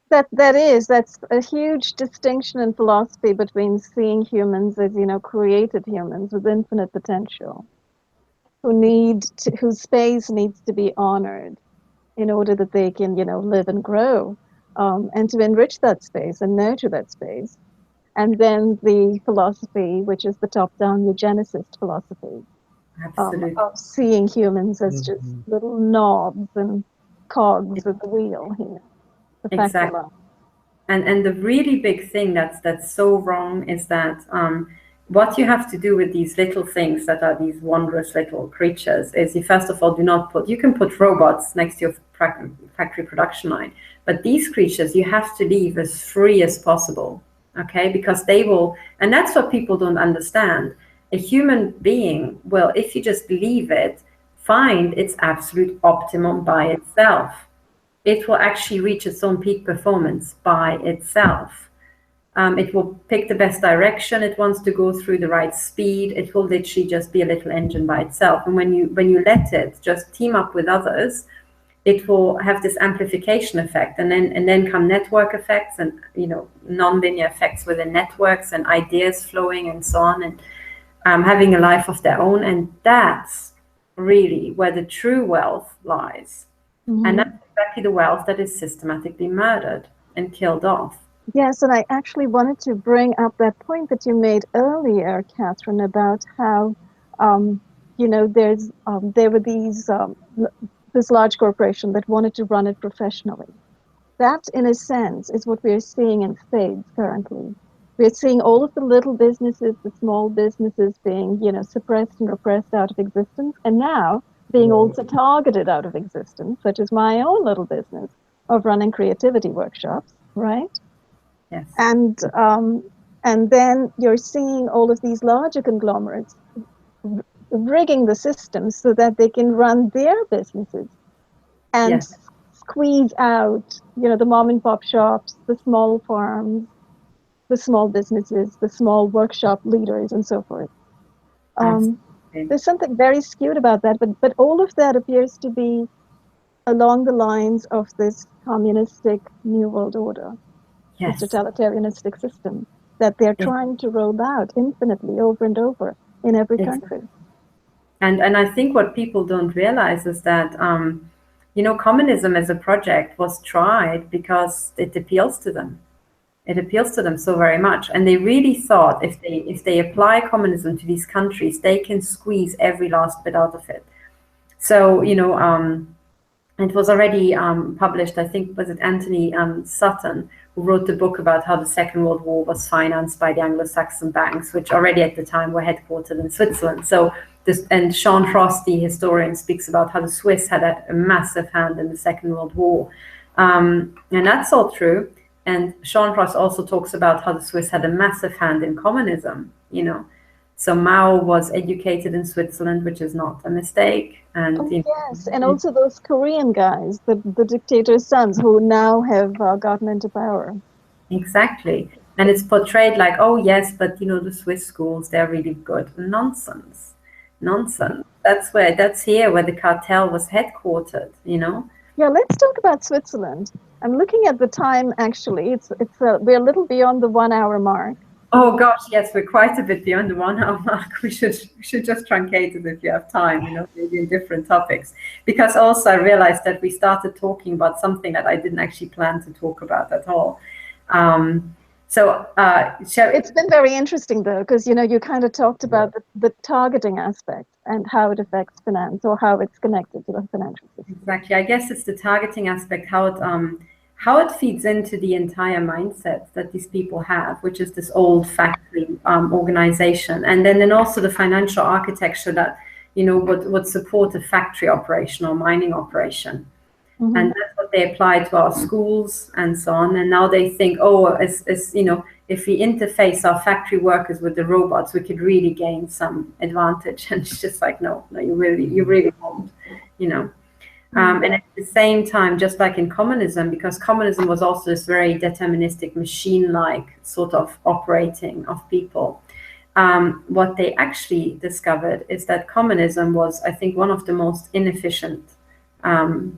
that's a huge distinction in philosophy between seeing humans as, created humans with infinite potential, whose space needs to be honored in order that they can, live and grow, and to enrich that space and nurture that space. And then the philosophy, which is the top-down eugenicist philosophy, of seeing humans as just little knobs and cogs of the wheel here. Exactly. And the really big thing that's so wrong is that what you have to do with these little things that are these wondrous little creatures is you first of all you can put robots next to your factory production line, but these creatures you have to leave as free as possible, okay? Because they will, and that's what people don't understand. A human being will, if you just leave it, find its absolute optimum by itself. It will actually reach its own peak performance by itself. It will pick the best direction. It wants to go through the right speed. It will literally just be a little engine by itself. And when you let it just team up with others, it will have this amplification effect, and then come network effects and non-linear effects within networks and ideas flowing and so on, and having a life of their own. And that's really where the true wealth lies. And that's exactly the wealth that is systematically murdered and killed off. Yes, and I actually wanted to bring up that point that you made earlier, Katherine, about how, there were this large corporation that wanted to run it professionally. That, in a sense, is what we're seeing in spades currently. We're seeing all of the little businesses, the small businesses being, suppressed and repressed out of existence, and now being also targeted out of existence, such as my own little business of running creativity workshops, right? Yes. And then you're seeing all of these larger conglomerates rigging the systems so that they can run their businesses and squeeze out, the mom and pop shops, the small farms, the small businesses, the small workshop leaders, and so forth. There's something very skewed about that, but all of that appears to be along the lines of this communistic New World Order, Yes. this totalitarianistic system that they're trying to roll out infinitely over and over in every country. And I think what people don't realize is that, communism as a project was tried because it appeals to them. It appeals to them so very much. And they really thought if they apply communism to these countries, they can squeeze every last bit out of it. So, it was already published, I think, was it Anthony Sutton, who wrote the book about how the Second World War was financed by the Anglo-Saxon banks, which already at the time were headquartered in Switzerland. So and Sean Frost, the historian, speaks about how the Swiss had a massive hand in the Second World War. And that's all true. And Sean Frost also talks about how the Swiss had a massive hand in communism, So Mao was educated in Switzerland, which is not a mistake. And yes, and also those Korean guys, the dictator's sons, who now have gotten into power. Exactly. And it's portrayed like, oh yes, but the Swiss schools, they're really good. Nonsense. That's here where the cartel was headquartered, Yeah, let's talk about Switzerland. I'm looking at the time. Actually, we're a little beyond the 1 hour mark. Oh gosh, yes, we're quite a bit beyond the 1 hour mark. We should just truncate it if you have time, maybe in different topics. Because also I realized that we started talking about something that I didn't actually plan to talk about at all. It's been very interesting though, because you kind of talked about the targeting aspect and how it affects finance, or how it's connected to the financial system. Exactly. I guess it's the targeting aspect, how it feeds into the entire mindset that these people have, which is this old factory organization, and then also the financial architecture that would support a factory operation or mining operation. Mm-hmm. And that's what they apply to our schools and so on. And now they think, if we interface our factory workers with the robots, we could really gain some advantage. And it's just like, no, you really won't, And at the same time, just like in communism, because communism was also this very deterministic, machine-like sort of operating of people. What they actually discovered is that communism was, I think, one of the most inefficient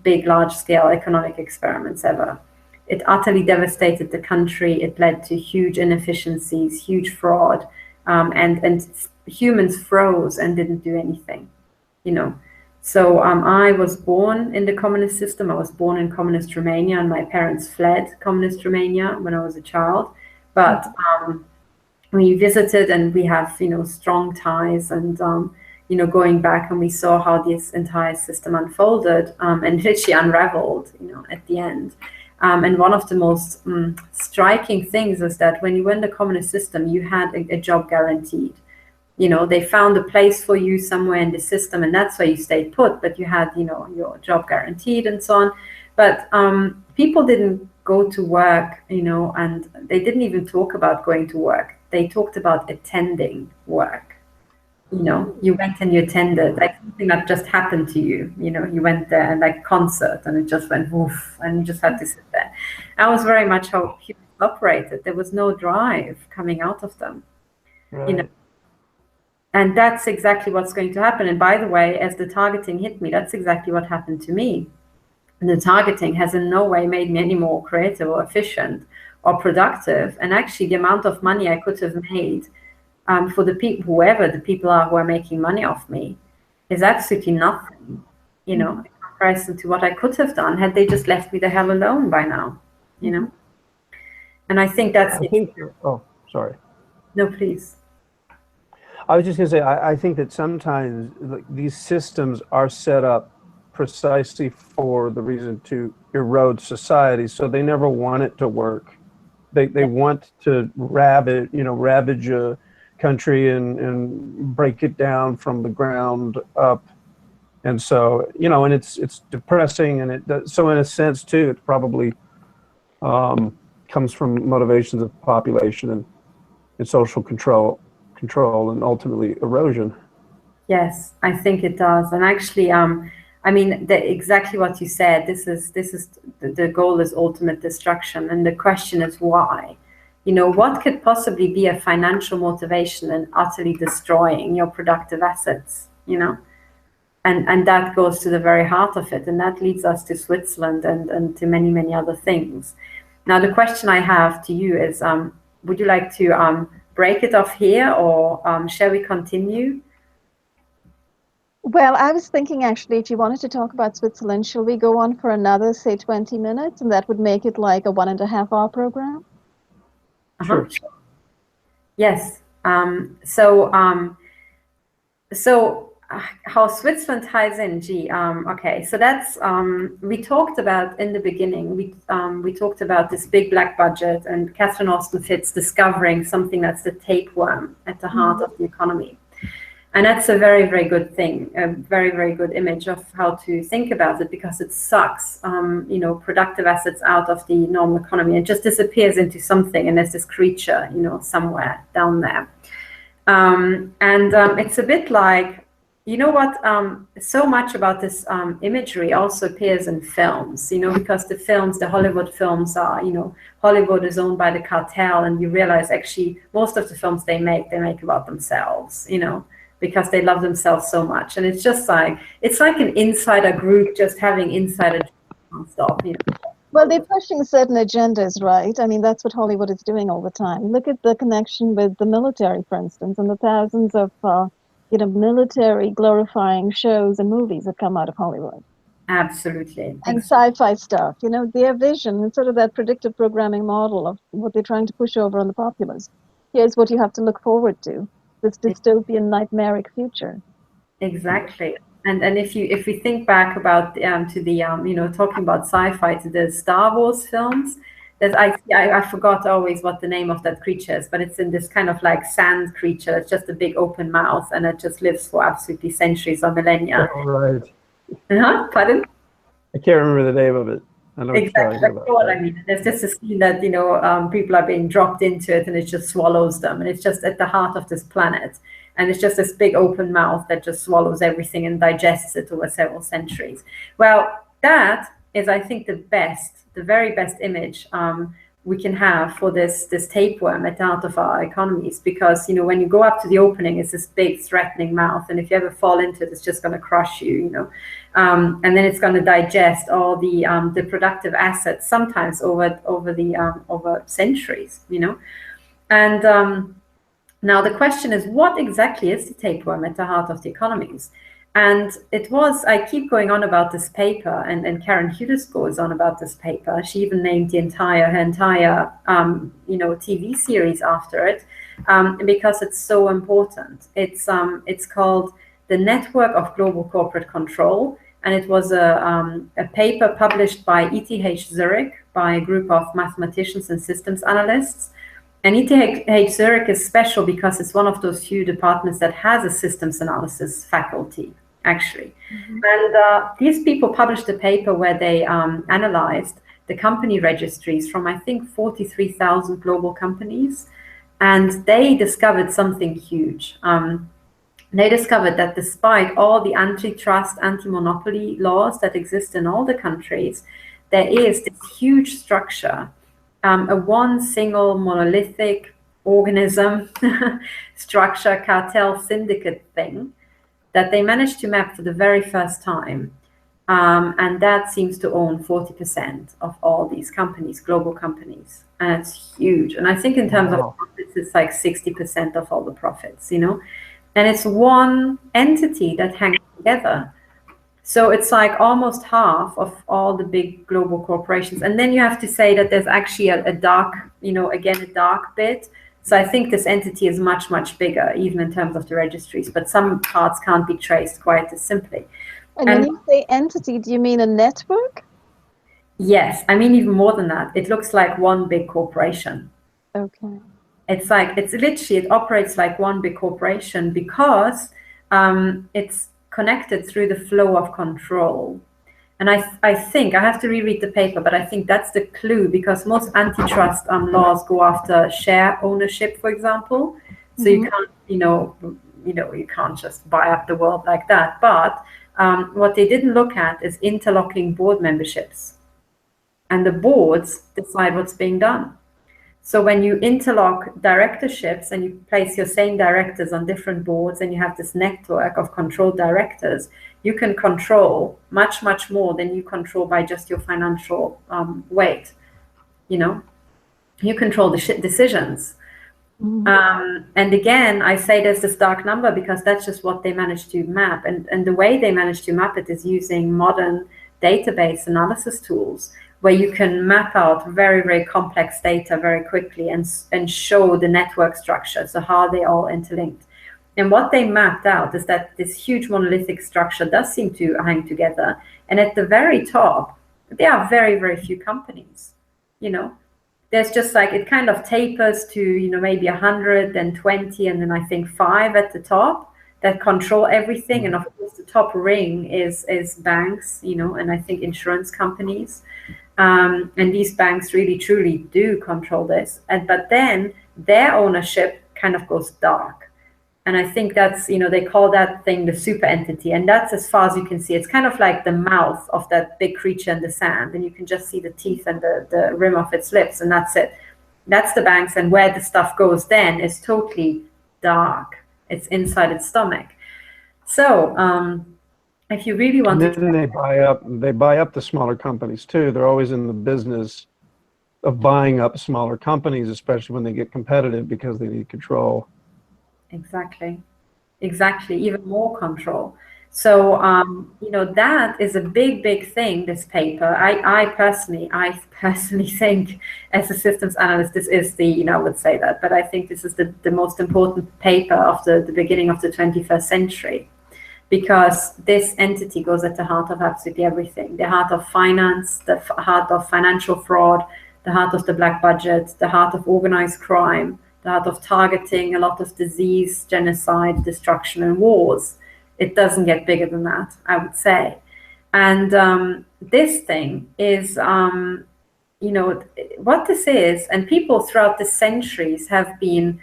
big, large-scale economic experiments ever. It utterly devastated the country. It led to huge inefficiencies, huge fraud, and humans froze and didn't do anything, So I was born in the communist system. I was born in communist Romania, and my parents fled communist Romania when I was a child. But we visited, and we have, strong ties, and going back, and we saw how this entire system unfolded and literally unraveled, at the end. And one of the most striking things is that when you were in the communist system, you had a job guaranteed. They found a place for you somewhere in the system, and that's why you stayed put, but you had, your job guaranteed and so on. But people didn't go to work, and they didn't even talk about going to work. They talked about attending work. You went and you attended, like something that just happened to you. You went there, and like concert, and it just went woof, and you just had to sit there. That was very much how humans operated. There was no drive coming out of them, Right. And that's exactly what's going to happen. And by the way, as the targeting hit me, that's exactly what happened to me. And the targeting has in no way made me any more creative or efficient or productive. And actually, the amount of money I could have made for the people, whoever the people are who are making money off me, is absolutely nothing, in comparison to what I could have done had they just left me the hell alone by now, And I think that's Oh, sorry. No, please. I was just going to say, I think that sometimes these systems are set up precisely for the reason to erode society, so they never want it to work. They want to ravage a country and break it down from the ground up. And so, and it's depressing, and so in a sense too, it probably comes from motivations of population and social control and ultimately erosion. Yes, I think it does. And actually, exactly what you said. This is the goal is ultimate destruction, and the question is why. what could possibly be a financial motivation in utterly destroying your productive assets, And that goes to the very heart of it. And that leads us to Switzerland and to many, many other things. Now, the question I have to you is, would you like to break it off here, or shall we continue? Well, I was thinking, actually, if you wanted to talk about Switzerland, shall we go on for another, say, 20 minutes? And that would make it like a 1.5-hour program? Sure. Yes. So how Switzerland ties in, okay, so that's, we talked about in the beginning, we talked about this big black budget and Catherine Austin Fitts discovering something that's the tapeworm at the heart of the economy. And that's a very, very good thing, a very, very good image of how to think about it, because it sucks, productive assets out of the normal economy. It just disappears into something, and there's this creature, somewhere down there. It's a bit like, so much about this imagery also appears in films, because the Hollywood films are, Hollywood is owned by the cartel, and you realize actually most of the films they make about themselves, because they love themselves so much. And it's just like, it's like an insider group just having insider non-stop, Well, they're pushing certain agendas, right? I mean, that's what Hollywood is doing all the time. Look at the connection with the military, for instance, and the thousands of military glorifying shows and movies that come out of Hollywood. Absolutely. And sci-fi stuff, their vision and sort of that predictive programming model of what they're trying to push over on the populace. Here's what you have to look forward to, this dystopian, nightmaric future. Exactly. And if we think back about to the talking about sci-fi, to the Star Wars films, that I forgot always what the name of that creature is, but it's in this kind of like sand creature. It's just a big open mouth, and it just lives for absolutely centuries or millennia. Oh, right. Pardon? I can't remember the name of it. I know exactly. That's what I mean. There's just a scene that people are being dropped into it, and it just swallows them, and it's just at the heart of this planet, and it's just this big open mouth that just swallows everything and digests it over several centuries. Well, that is, I think, the very best image we can have for this tapeworm at the heart of our economies, because when you go up to the opening, it's this big threatening mouth, and if you ever fall into it, it's just going to crush you, and then it's going to digest all the productive assets, sometimes over centuries, and now the question is, what exactly is the tapeworm at the heart of the economies? And I keep going on about this paper, and Karen Hughes goes on about this paper. She even named her entire TV series after it, because it's so important. It's called The Network of Global Corporate Control, and it was a paper published by ETH Zurich by a group of mathematicians and systems analysts. And ETH Zurich is special because it's one of those few departments that has a systems analysis faculty, actually. And these people published a paper where they analyzed the company registries from, I think, 43,000 global companies. And they discovered something huge. They discovered that despite all the antitrust, anti-monopoly laws that exist in all the countries, there is this huge structure, a one single monolithic organism, structure, cartel, syndicate thing that they managed to map for the very first time. And that seems to own 40% of all these companies, global companies. And it's huge. And I think in terms of profits, it's like 60% of all the profits, And it's one entity that hangs together. So it's like almost half of all the big global corporations. And then you have to say that there's actually a dark, again, a dark bit. So I think this entity is much, much bigger, even in terms of the registries, but some parts can't be traced quite as simply. And when you say entity, do you mean a network? Yes, I mean even more than that. It looks like one big corporation. Okay. It operates like one big corporation because it's connected through the flow of control. And I think, I have to reread the paper, but I think that's the clue, because most antitrust laws go after share ownership, for example. So you can't, you can't just buy up the world like that. But what they didn't look at is interlocking board memberships. And the boards decide what's being done. So when you interlock directorships and you place your same directors on different boards and you have this network of controlled directors, you can control much, much more than you control by just your financial weight. You know, you control the decisions. And again, I say there's this dark number because that's just what they managed to map. And the way they managed to map it is using modern database analysis tools, where you can map out very, very complex data very quickly and show the network structure, so how they all interlinked. And what they mapped out is that this huge monolithic structure does seem to hang together. And at the very top, there are very, very few companies, you know. There's just like, it kind of tapers to, you know, maybe 120, and then I think 5 at the top that control everything. And of course, the top ring is banks, you know, and I think insurance companies. And these banks really, truly do control this. But then their ownership kind of goes dark. And I think that's, you know, they call that thing the super entity. And that's as far as you can see. It's kind of like the mouth of that big creature in the sand. And you can just see the teeth and the rim of its lips. And that's it. That's the banks. And where the stuff goes then is totally dark. It's inside its stomach. So if you really want to... And then they buy up the smaller companies too. They're always in the business of buying up smaller companies, especially when they get competitive, because they need control. Exactly, even more control. So, you know, that is a big, big thing, this paper. I personally think, as a systems analyst, this is the, you know, I would say that, but I think this is the most important paper of the beginning of the 21st century, because this entity goes at the heart of absolutely everything. The heart of finance, the heart of financial fraud, the heart of the black budget, the heart of organized crime, the heart of targeting a lot of disease, genocide, destruction, and wars. It doesn't get bigger than that, I would say. And this thing is, you know, what this is, and people throughout the centuries have been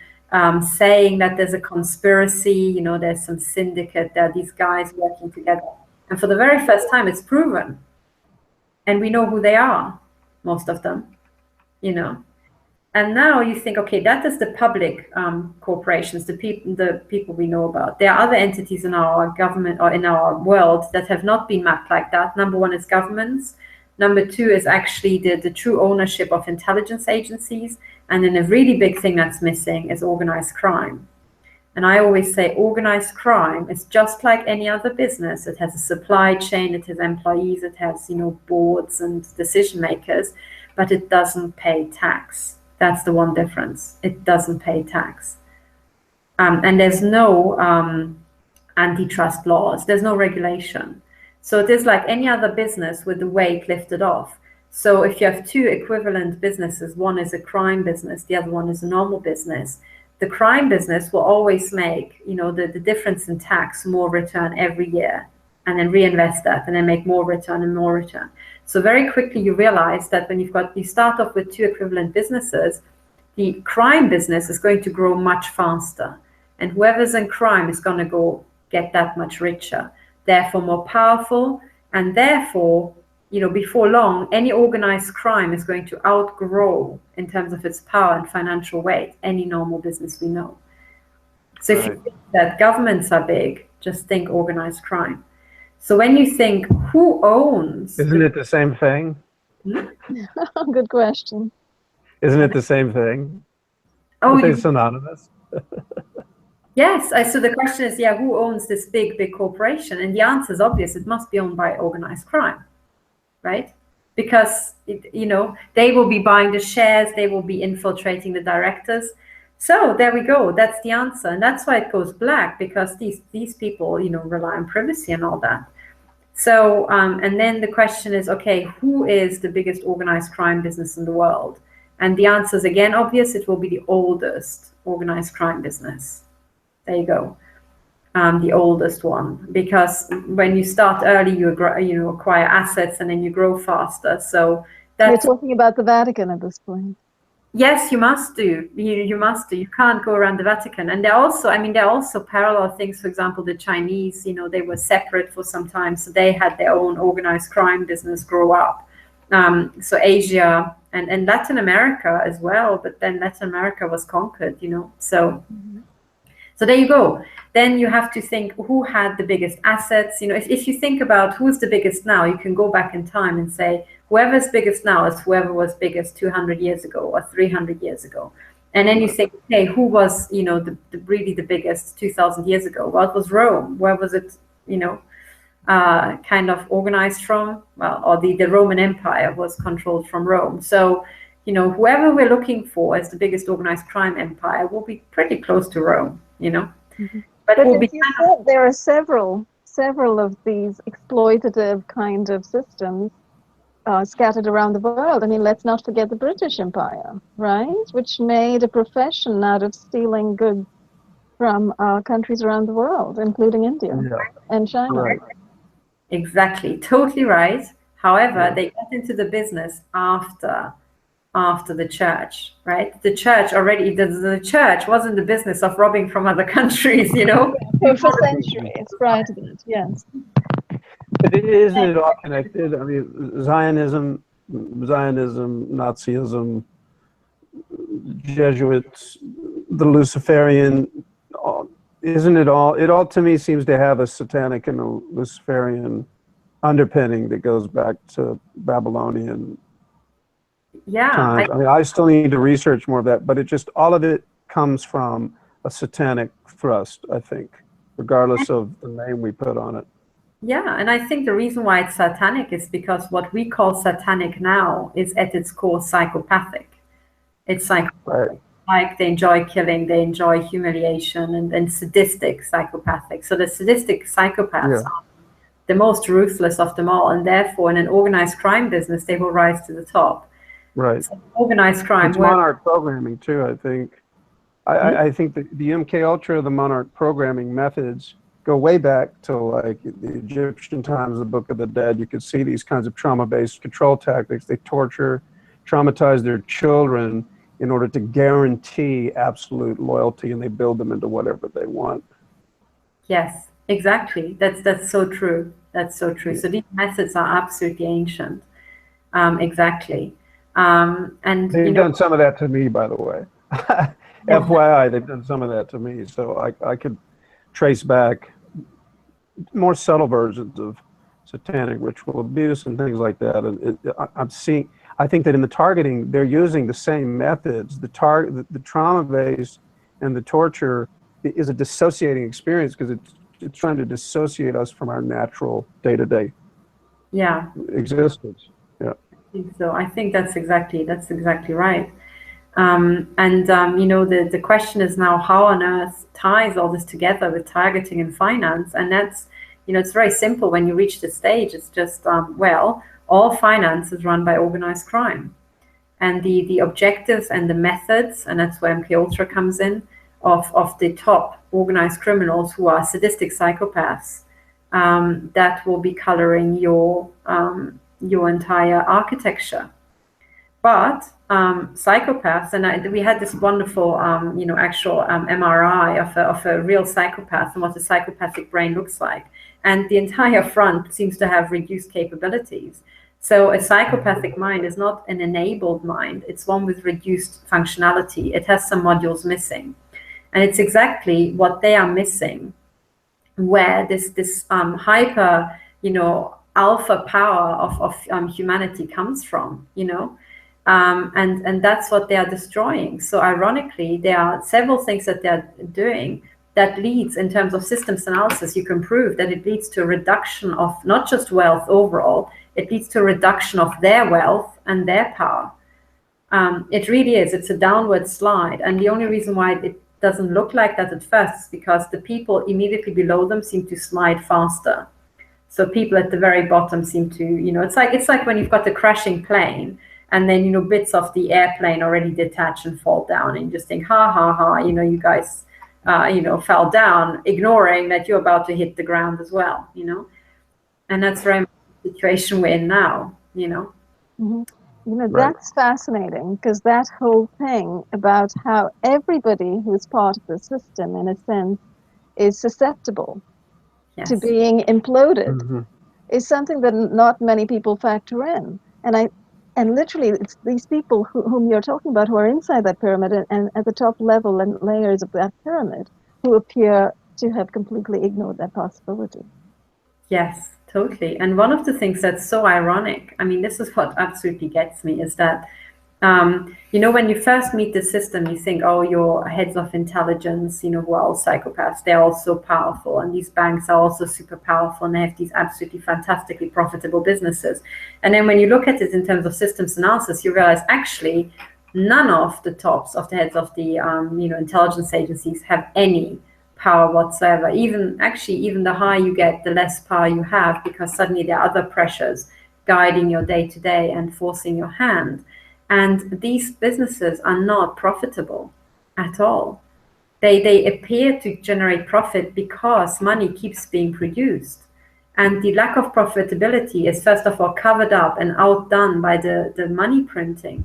saying that there's a conspiracy, you know, there's some syndicate, there are these guys working together. And for the very first time, it's proven. And we know who they are, most of them, you know. And now you think, okay, that is the public corporations, the people we know about. There are other entities in our government or in our world that have not been mapped like that. Number one is governments. Number two is actually the true ownership of intelligence agencies. And then a really big thing that's missing is organized crime. And I always say organized crime is just like any other business. It has a supply chain, it has employees, it has, you know, boards and decision makers, but it doesn't pay tax. That's the one difference. It doesn't pay tax. And there's no antitrust laws. There's no regulation. So it is like any other business with the weight lifted off. So if you have two equivalent businesses, one is a crime business, the other one is a normal business, the crime business will always make, you know, the difference in tax, more return every year, and then reinvest that and then make more return and more return. So very quickly you realize that when you start off with two equivalent businesses, the crime business is going to grow much faster. And whoever's in crime is going to go get that much richer, therefore more powerful. And therefore, you know, before long, any organized crime is going to outgrow in terms of its power and financial weight any normal business we know. So if you think that governments are big, just think organized crime. So when you think, who owns? Isn't it the same thing? Good question. Isn't it the same thing? Oh, are they synonymous? Yes. So the question is, yeah, who owns this big, big corporation? And the answer is obvious. It must be owned by organized crime, right? Because, you know, they will be buying the shares. They will be infiltrating the directors. So there we go. That's the answer. And that's why it goes black, because these people, you know, rely on privacy and all that. So, and then the question is, okay, who is the biggest organized crime business in the world? And the answer is, again, obvious. It will be the oldest organized crime business. There you go. The oldest one. Because when you start early, you acquire assets and then you grow faster. So that's... You're talking about the Vatican at this point. Yes, you must do. You must do. You can't go around the Vatican. And there are also parallel things. For example, the Chinese, you know, they were separate for some time. So they had their own organized crime business grow up. So Asia and Latin America as well, but then Latin America was conquered, so so there you go. Then you have to think who had the biggest assets. If you think about who's the biggest now, you can go back in time and say whoever's biggest now is whoever was biggest 200 years ago or 300 years ago. And then you think, okay, who was, really the biggest 2,000 years ago? Well, it was Rome. Where was it, kind of organized from? Well, or the Roman Empire was controlled from Rome. So, whoever we're looking for as the biggest organized crime empire will be pretty close to Rome, Mm-hmm. But as will be you said, there are several of these exploitative kind of systems scattered around the world. I mean, let's not forget the British Empire, right? Which made a profession out of stealing goods from countries around the world, including India and China. Right. Exactly, totally right. However, they got into the business after the church, right? The church already, the church was in the business of robbing from other countries, For centuries prior to that, yes. But isn't it all connected? I mean, Zionism, Nazism, Jesuits, the Luciferian, isn't it all? It all to me seems to have a satanic and a Luciferian underpinning that goes back to Babylonian times. I mean, I still need to research more of that, but all of it comes from a satanic thrust, I think, regardless of the name we put on it. Yeah, and I think the reason why it's satanic is because what we call satanic now is at its core psychopathic. It's psychopathic. Right. Like they enjoy killing, they enjoy humiliation, and sadistic psychopathic. So the sadistic psychopaths are the most ruthless of them all, and therefore in an organized crime business, they will rise to the top. Right. So organized crime. It's monarch programming too, I think. I think that the MK Ultra, the monarch programming methods go way back to like the Egyptian times, the Book of the Dead. You could see these kinds of trauma-based control tactics. They torture, traumatize their children in order to guarantee absolute loyalty, and they build them into whatever they want. Yes, exactly. That's so true. That's so true. So these methods are absolutely ancient. Exactly. And they've done some of that to me, by the way. FYI, they've done some of that to me. So I could trace back more subtle versions of satanic ritual abuse and things like that. And I think that in the targeting, they're using the same methods. The trauma-based and the torture is a dissociating experience because it's trying to dissociate us from our natural day-to-day existence. Yeah. So I think that's exactly right. The question is now how on earth ties all this together with targeting and finance, and that's it's very simple. When you reach this stage, it's just all finance is run by organized crime, and the objectives and the methods, and that's where MK Ultra comes in, of the top organized criminals who are sadistic psychopaths, that will be coloring your entire architecture. But psychopaths, and we had this wonderful, actual MRI of a real psychopath and what a psychopathic brain looks like. And the entire front seems to have reduced capabilities. So a psychopathic mind is not an enabled mind. It's one with reduced functionality. It has some modules missing. And it's exactly what they are missing, where this hyper, alpha power of humanity comes from, and that's what they are destroying. So ironically, there are several things that they're doing that leads, in terms of systems analysis, you can prove that it leads to a reduction of not just wealth overall, it leads to a reduction of their wealth and their power. It really is. It's a downward slide. And the only reason why it doesn't look like that at first is because the people immediately below them seem to slide faster. So people at the very bottom seem to, it's like when you've got a crashing plane, and then, bits of the airplane already detach and fall down, and you just think, ha, ha, ha, you guys, fell down, ignoring that you're about to hit the ground as well, and that's very much the situation we're in now, Mm-hmm. That's fascinating, because that whole thing about how everybody who's part of the system, in a sense, is susceptible to being imploded is something that not many people factor in. And And literally, it's these people whom you're talking about who are inside that pyramid and at the top level and layers of that pyramid who appear to have completely ignored that possibility. Yes, totally. And one of the things that's so ironic, I mean, this is what absolutely gets me, is that, when you first meet the system, you think, oh, your heads of intelligence, who are all psychopaths, they're all so powerful. And these banks are also super powerful and they have these absolutely fantastically profitable businesses. And then when you look at it in terms of systems analysis, you realize actually none of the tops of the heads of the, intelligence agencies have any power whatsoever. Even the higher you get, the less power you have, because suddenly there are other pressures guiding your day to day and forcing your hand. And these businesses are not profitable at all. They appear to generate profit because money keeps being produced. And the lack of profitability is first of all covered up and outdone by the money printing.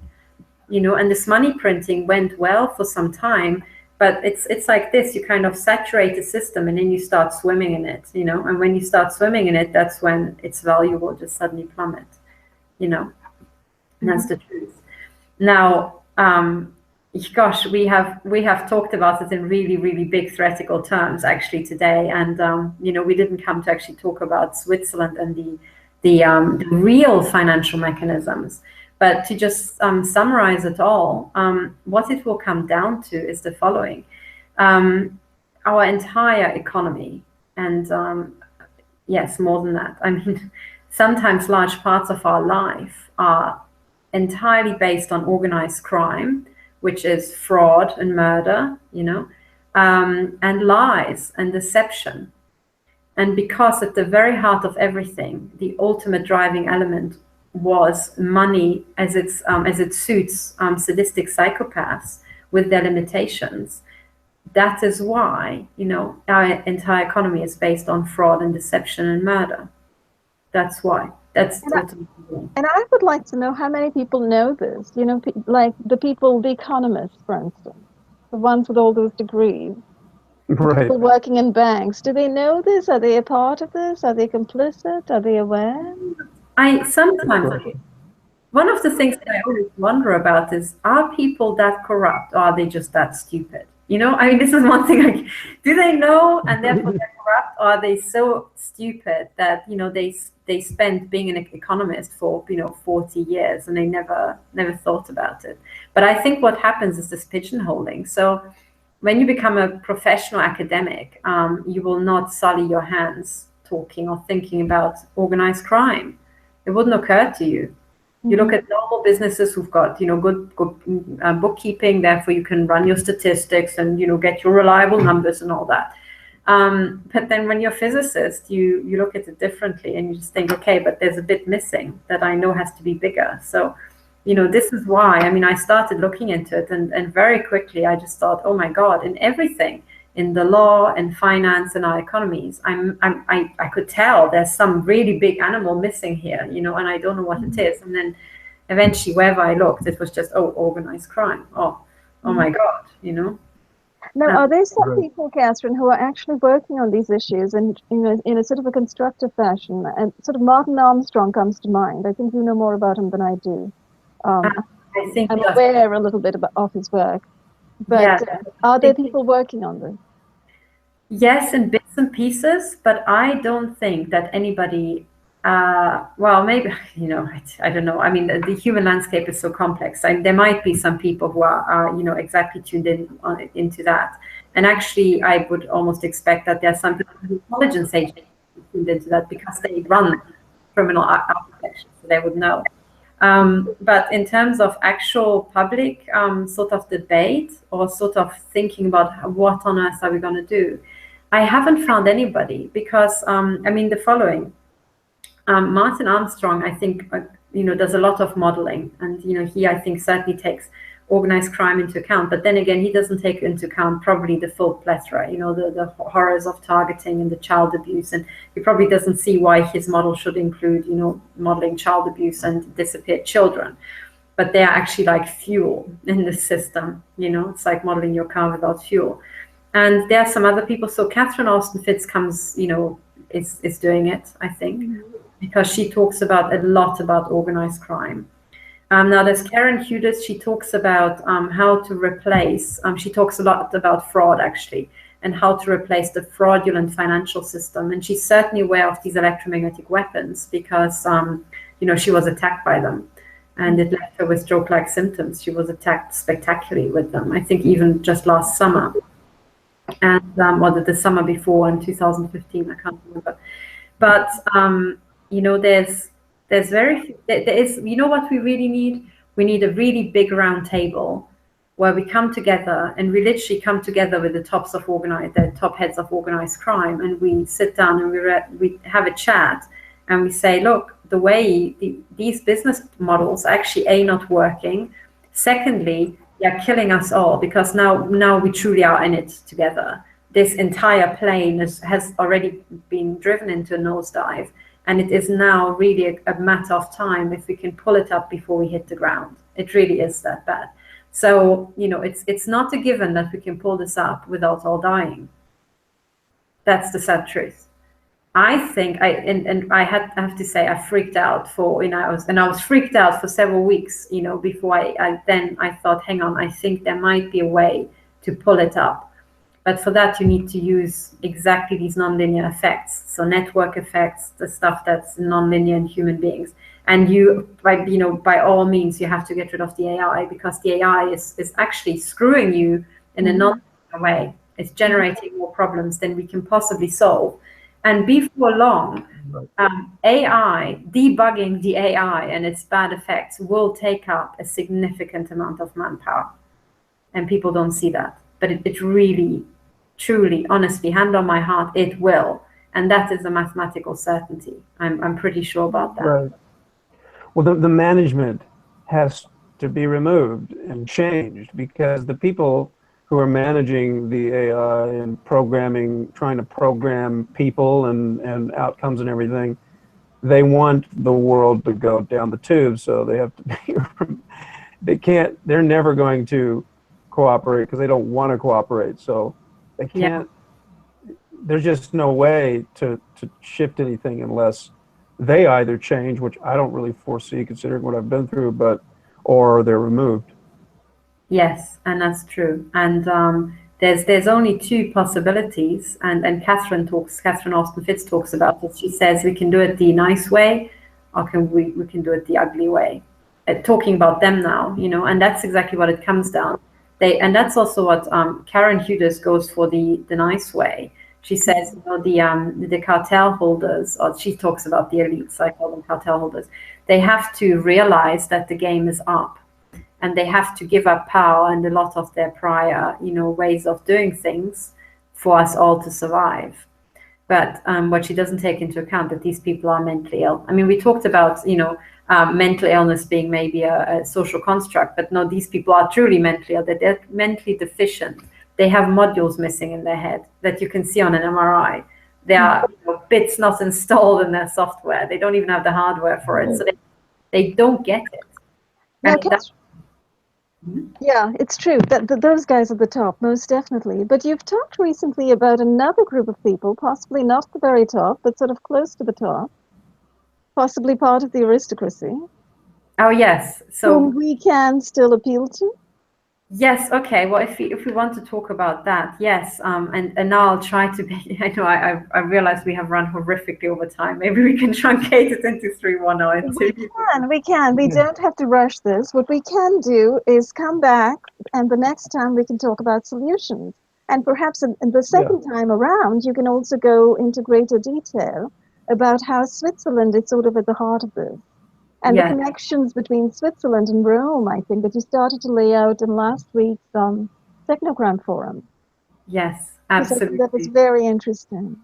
And this money printing went well for some time, but it's like this, you kind of saturate the system and then you start swimming in it, and when you start swimming in it, that's when its value will just suddenly plummet, and that's the truth. Now, gosh, we have talked about it in really, really big theoretical terms actually today, and we didn't come to actually talk about Switzerland and the real financial mechanisms. But to just summarize it all, what it will come down to is the following. Our entire economy, and yes, more than that, I mean, sometimes large parts of our life are entirely based on organized crime, which is fraud and murder, and lies and deception. And because at the very heart of everything, the ultimate driving element was money, as it suits sadistic psychopaths with their limitations. That is why, our entire economy is based on fraud and deception and murder. That's why. And I would like to know how many people know this, like the economists, for instance, the ones with all those degrees, right. People working in banks. Do they know this? Are they a part of this? Are they complicit? Are they aware? One of the things that I always wonder about is, are people that corrupt or are they just that stupid? I mean, this is one thing, do they know and therefore they're corrupt, or are they so stupid that, they spent being an economist for, 40 years and they never thought about it. But I think what happens is this pigeonholing. So when you become a professional academic, you will not sully your hands talking or thinking about organized crime. It wouldn't occur to you. You look at normal businesses who've got, good bookkeeping, therefore you can run your statistics and, get your reliable numbers and all that. But then when you're a physicist, you look at it differently and you just think, okay, but there's a bit missing that I know has to be bigger. So, this is why, I started looking into it and very quickly I just thought, oh my God, in everything, in the law and finance and our economies, I could tell there's some really big animal missing here, and I don't know what it is. And then eventually, wherever I looked, it was just, organized crime. Oh my God, Now, are there some people, Katherine, who are actually working on these issues and in a sort of a constructive fashion? And sort of Martin Armstrong comes to mind. I think you know more about him than I do. I think I'm aware a little bit of his work. But are there people working on this? Yes, in bits and pieces, but I don't think that anybody, well, maybe, I don't know. The human landscape is so complex. There might be some people who are exactly tuned into that. And actually, I would almost expect that there are some people in intelligence agencies tuned into that because they run criminal applications, so they would know. But in terms of actual public sort of debate or sort of thinking about what on earth are we going to do, I haven't found anybody because, the following. Martin Armstrong, I think, does a lot of modeling. And, he, I think, certainly takes organized crime into account. But then again, he doesn't take into account probably the full plethora, the horrors of targeting and the child abuse. And he probably doesn't see why his model should include, modeling child abuse and disappeared children. But they are actually like fuel in the system. It's like modeling your car without fuel. And there are some other people. So Katherine Austin Fitz comes, is doing it, I think, because she talks a lot about organized crime. Now there's Karen Hudis. She talks about how to replace, she talks a lot about fraud actually, and how to replace the fraudulent financial system. And she's certainly aware of these electromagnetic weapons because, she was attacked by them. And it left her with stroke-like symptoms. She was attacked spectacularly with them, I think even just last summer. And or the summer before in 2015, I can't remember. But, there is, what we really need? We need a really big round table where we come together and we literally come together with the top heads of organized crime, and we sit down and we have a chat and we say, look, the way these business models actually not working. Secondly, they're killing us all because now we truly are in it together. This entire plane has already been driven into a nosedive, and it is now really a matter of time if we can pull it up before we hit the ground. It really is that bad. So, it's not a given that we can pull this up without all dying. That's the sad truth. I think I have to say I freaked out I was freaked out for several weeks, before I thought, hang on, I think there might be a way to pull it up. But for that, you need to use exactly these nonlinear effects. So network effects, the stuff that's nonlinear in human beings. And by all means, you have to get rid of the AI, because the AI is actually screwing you in a non-linear way. It's generating more problems than we can possibly solve. And before long, AI, debugging the AI and its bad effects will take up a significant amount of manpower. And people don't see that. But it really, truly, honestly, hand on my heart, it will. And that is a mathematical certainty. I'm pretty sure about that. Right. Well, the management has to be removed and changed, because the people who are managing the AI and trying to program people and outcomes and everything, they want the world to go down the tube. So they have to be, they're never going to cooperate because they don't want to cooperate. So they can't, there's just no way to shift anything unless they either change, which I don't really foresee considering what I've been through, or they're removed. Yes, and that's true. And there's only two possibilities, and Catherine Austin Fitz talks about this. She says we can do it the nice way, or we can do it the ugly way. Talking about them now, and that's exactly what it comes down. And that's also what Karen Hudis goes for, the nice way. She says, the cartel holders, or she talks about the elites, I call them cartel holders, they have to realize that the game is up. And they have to give up power and a lot of their prior, ways of doing things for us all to survive. But what she doesn't take into account, that these people are mentally ill. I mean, we talked about, mental illness being maybe a social construct, but no, these people are truly mentally ill. They're mentally deficient. They have modules missing in their head that you can see on an MRI. There are bits not installed in their software. They don't even have the hardware for it. So they don't get it. Yeah, it's true that those guys at the top, most definitely. But you've talked recently about another group of people, possibly not the very top, but sort of close to the top, possibly part of the aristocracy. Oh, yes. So whom we can still appeal to. Yes. Okay. Well, if we want to talk about that, yes. And now I'll try to be. I know I realize we have run horrifically over time. Maybe we can truncate it into 3-1-0. We can. We don't have to rush this. What we can do is come back, and the next time we can talk about solutions. And perhaps in the second time around, you can also go into greater detail about how Switzerland is sort of at the heart of this. And the connections between Switzerland and Rome, I think, that you started to lay out in last week's Technogram Forum. Yes, absolutely. That was very interesting.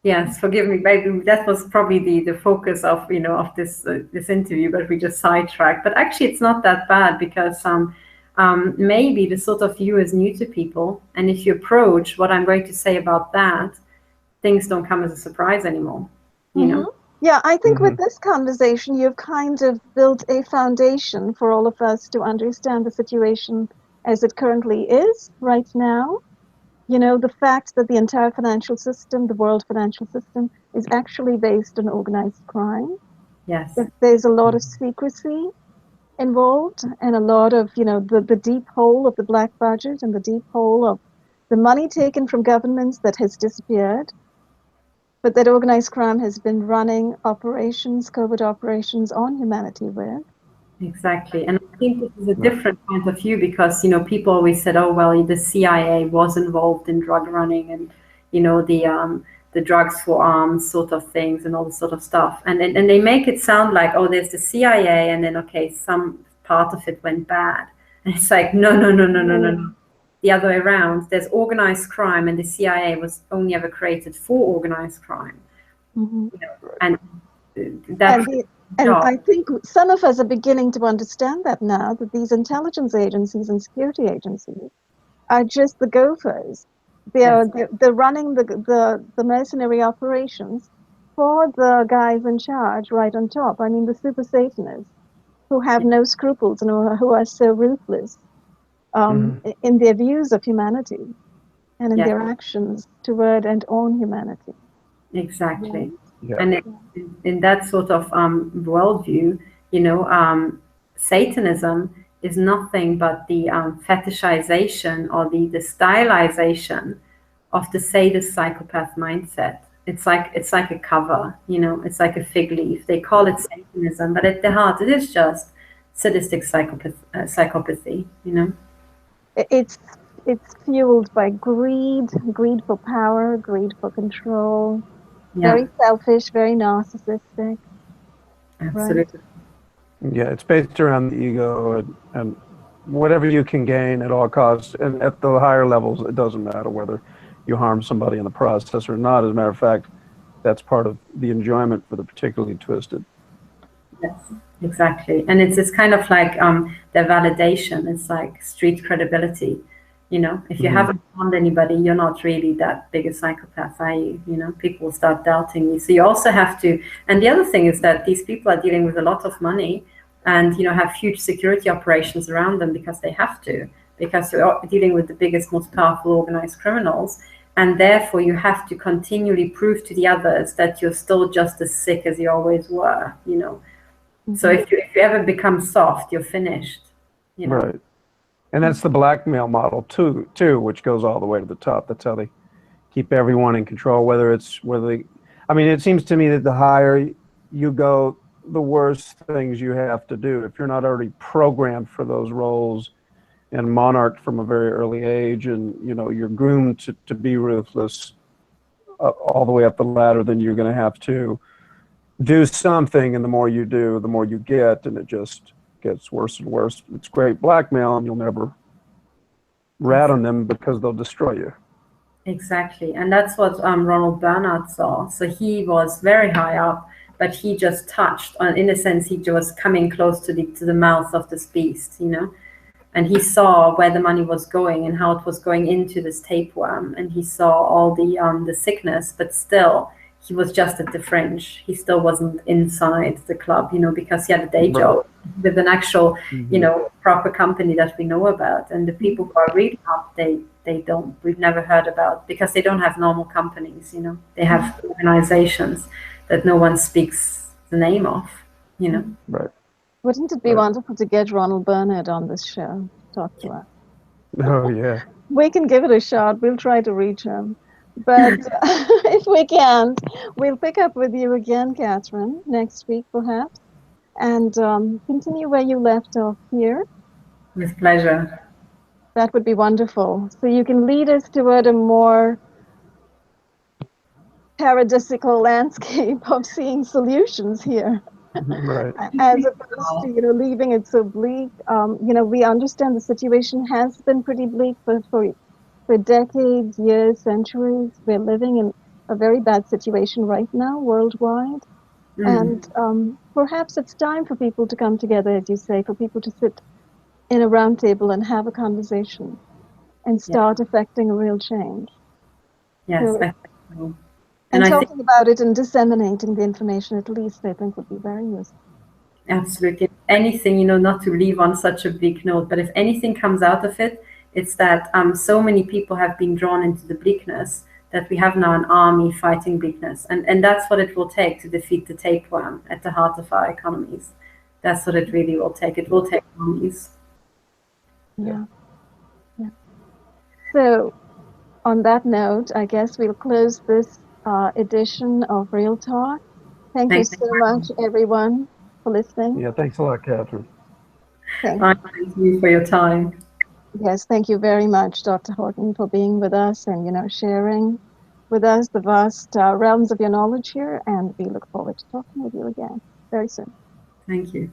Yes, forgive me, maybe that was probably the focus of of this interview, but we just sidetracked. But actually, it's not that bad, because maybe the sort of view is new to people, and if you approach what I'm going to say about that, things don't come as a surprise anymore. You know. Yeah, I think with this conversation, you've kind of built a foundation for all of us to understand the situation as it currently is right now. You know, the fact that the entire financial system, the world financial system, is actually based on organized crime. Yes. That there's a lot of secrecy, involved, and a lot of, the deep hole of the black budget and the deep hole of the money taken from governments that has disappeared, but that organized crime has been running operations, covert operations on humanity with. Exactly. And I think this is a different point of view because, people always said, oh, well, the CIA was involved in drug running and, the drugs for arms sort of things and all this sort of stuff. And they make it sound like, oh, there's the CIA and then, okay, some part of it went bad. And it's like, no. The other way around. There's organized crime and the CIA was only ever created for organized crime. Mm-hmm. And that's... And I think some of us are beginning to understand that now, that these intelligence agencies and security agencies are just the gophers. They're running the mercenary operations for the guys in charge right on top. I mean, the super Satanists who have no scruples and who are so ruthless in their views of humanity and in their actions toward and on humanity. Exactly. Yeah. And in that sort of worldview, Satanism is nothing but the fetishization or the stylization of the sadist psychopath mindset. It's like a cover, it's like a fig leaf. They call it Satanism, but at the heart, it is just sadistic psychopathy. It's fueled by greed for power, greed for control. Yeah. Very selfish, very narcissistic. Absolutely. Right? Yeah, it's based around the ego and whatever you can gain at all costs. And at the higher levels, it doesn't matter whether you harm somebody in the process or not. As a matter of fact, that's part of the enjoyment for the particularly twisted. Yes, exactly. And it's kind of like their validation. It's like street credibility. If you haven't harmed anybody, you're not really that big a psychopath, are you? People will start doubting you. So you also have to, and the other thing is that these people are dealing with a lot of money and, have huge security operations around them because they have to, because you're dealing with the biggest, most powerful organized criminals. And therefore you have to continually prove to the others that you're still just as sick as you always were, So if you ever become soft, you're finished, Right. And that's the blackmail model too, which goes all the way to the top. That's how they keep everyone in control. It seems to me that the higher you go, the worse things you have to do. If you're not already programmed for those roles and monarched from a very early age, and you're groomed to be ruthless all the way up the ladder, then you're going to have to do something. And the more you do, the more you get, and it just gets worse and worse. It's great blackmail, and you'll never rat on them because they'll destroy you. Exactly. And that's what Ronald Bernard saw. So he was very high up, but he just touched on, in a sense, he was coming close to the mouth of this beast, and he saw where the money was going and how it was going into this tapeworm, and he saw all the sickness, but still he was just at the fringe. He still wasn't inside the club, because he had a day job with an actual, proper company that we know about. And the people who are really up, we've never heard about, because they don't have normal companies, They have organizations that no one speaks the name of, Right. Wouldn't it be wonderful to get Ronald Bernard on this show? Talk to us. Oh, yeah. We can give it a shot. We'll try to reach him. But if we can't, we'll pick up with you again, Katherine, next week perhaps, and continue where you left off here. With pleasure. That would be wonderful. So you can lead us toward a more paradisical landscape of seeing solutions here. Right. As opposed to, leaving it so bleak. We understand the situation has been pretty bleak for decades, years, centuries. We're living in a very bad situation right now worldwide. And perhaps it's time for people to come together, as you say, for people to sit in a round table and have a conversation and start affecting a real change. Yes. And talking about it and disseminating the information, at least, I think would be very useful. Absolutely. Anything, not to leave on such a bleak note, but if anything comes out of it, it's that so many people have been drawn into the bleakness that we have now an army fighting bleakness. And that's what it will take to defeat the tapeworm at the heart of our economies. that's what it really will take. It will take armies. Yeah. Yeah. So on that note, I guess we'll close this edition of Real Talk. Thank you Thank so much, everyone, for listening. Yeah, thanks a lot, Catherine. Thank you for your time. Yes, thank you very much, Dr. Horton, for being with us and, sharing with us the vast realms of your knowledge here. And we look forward to talking with you again very soon. Thank you.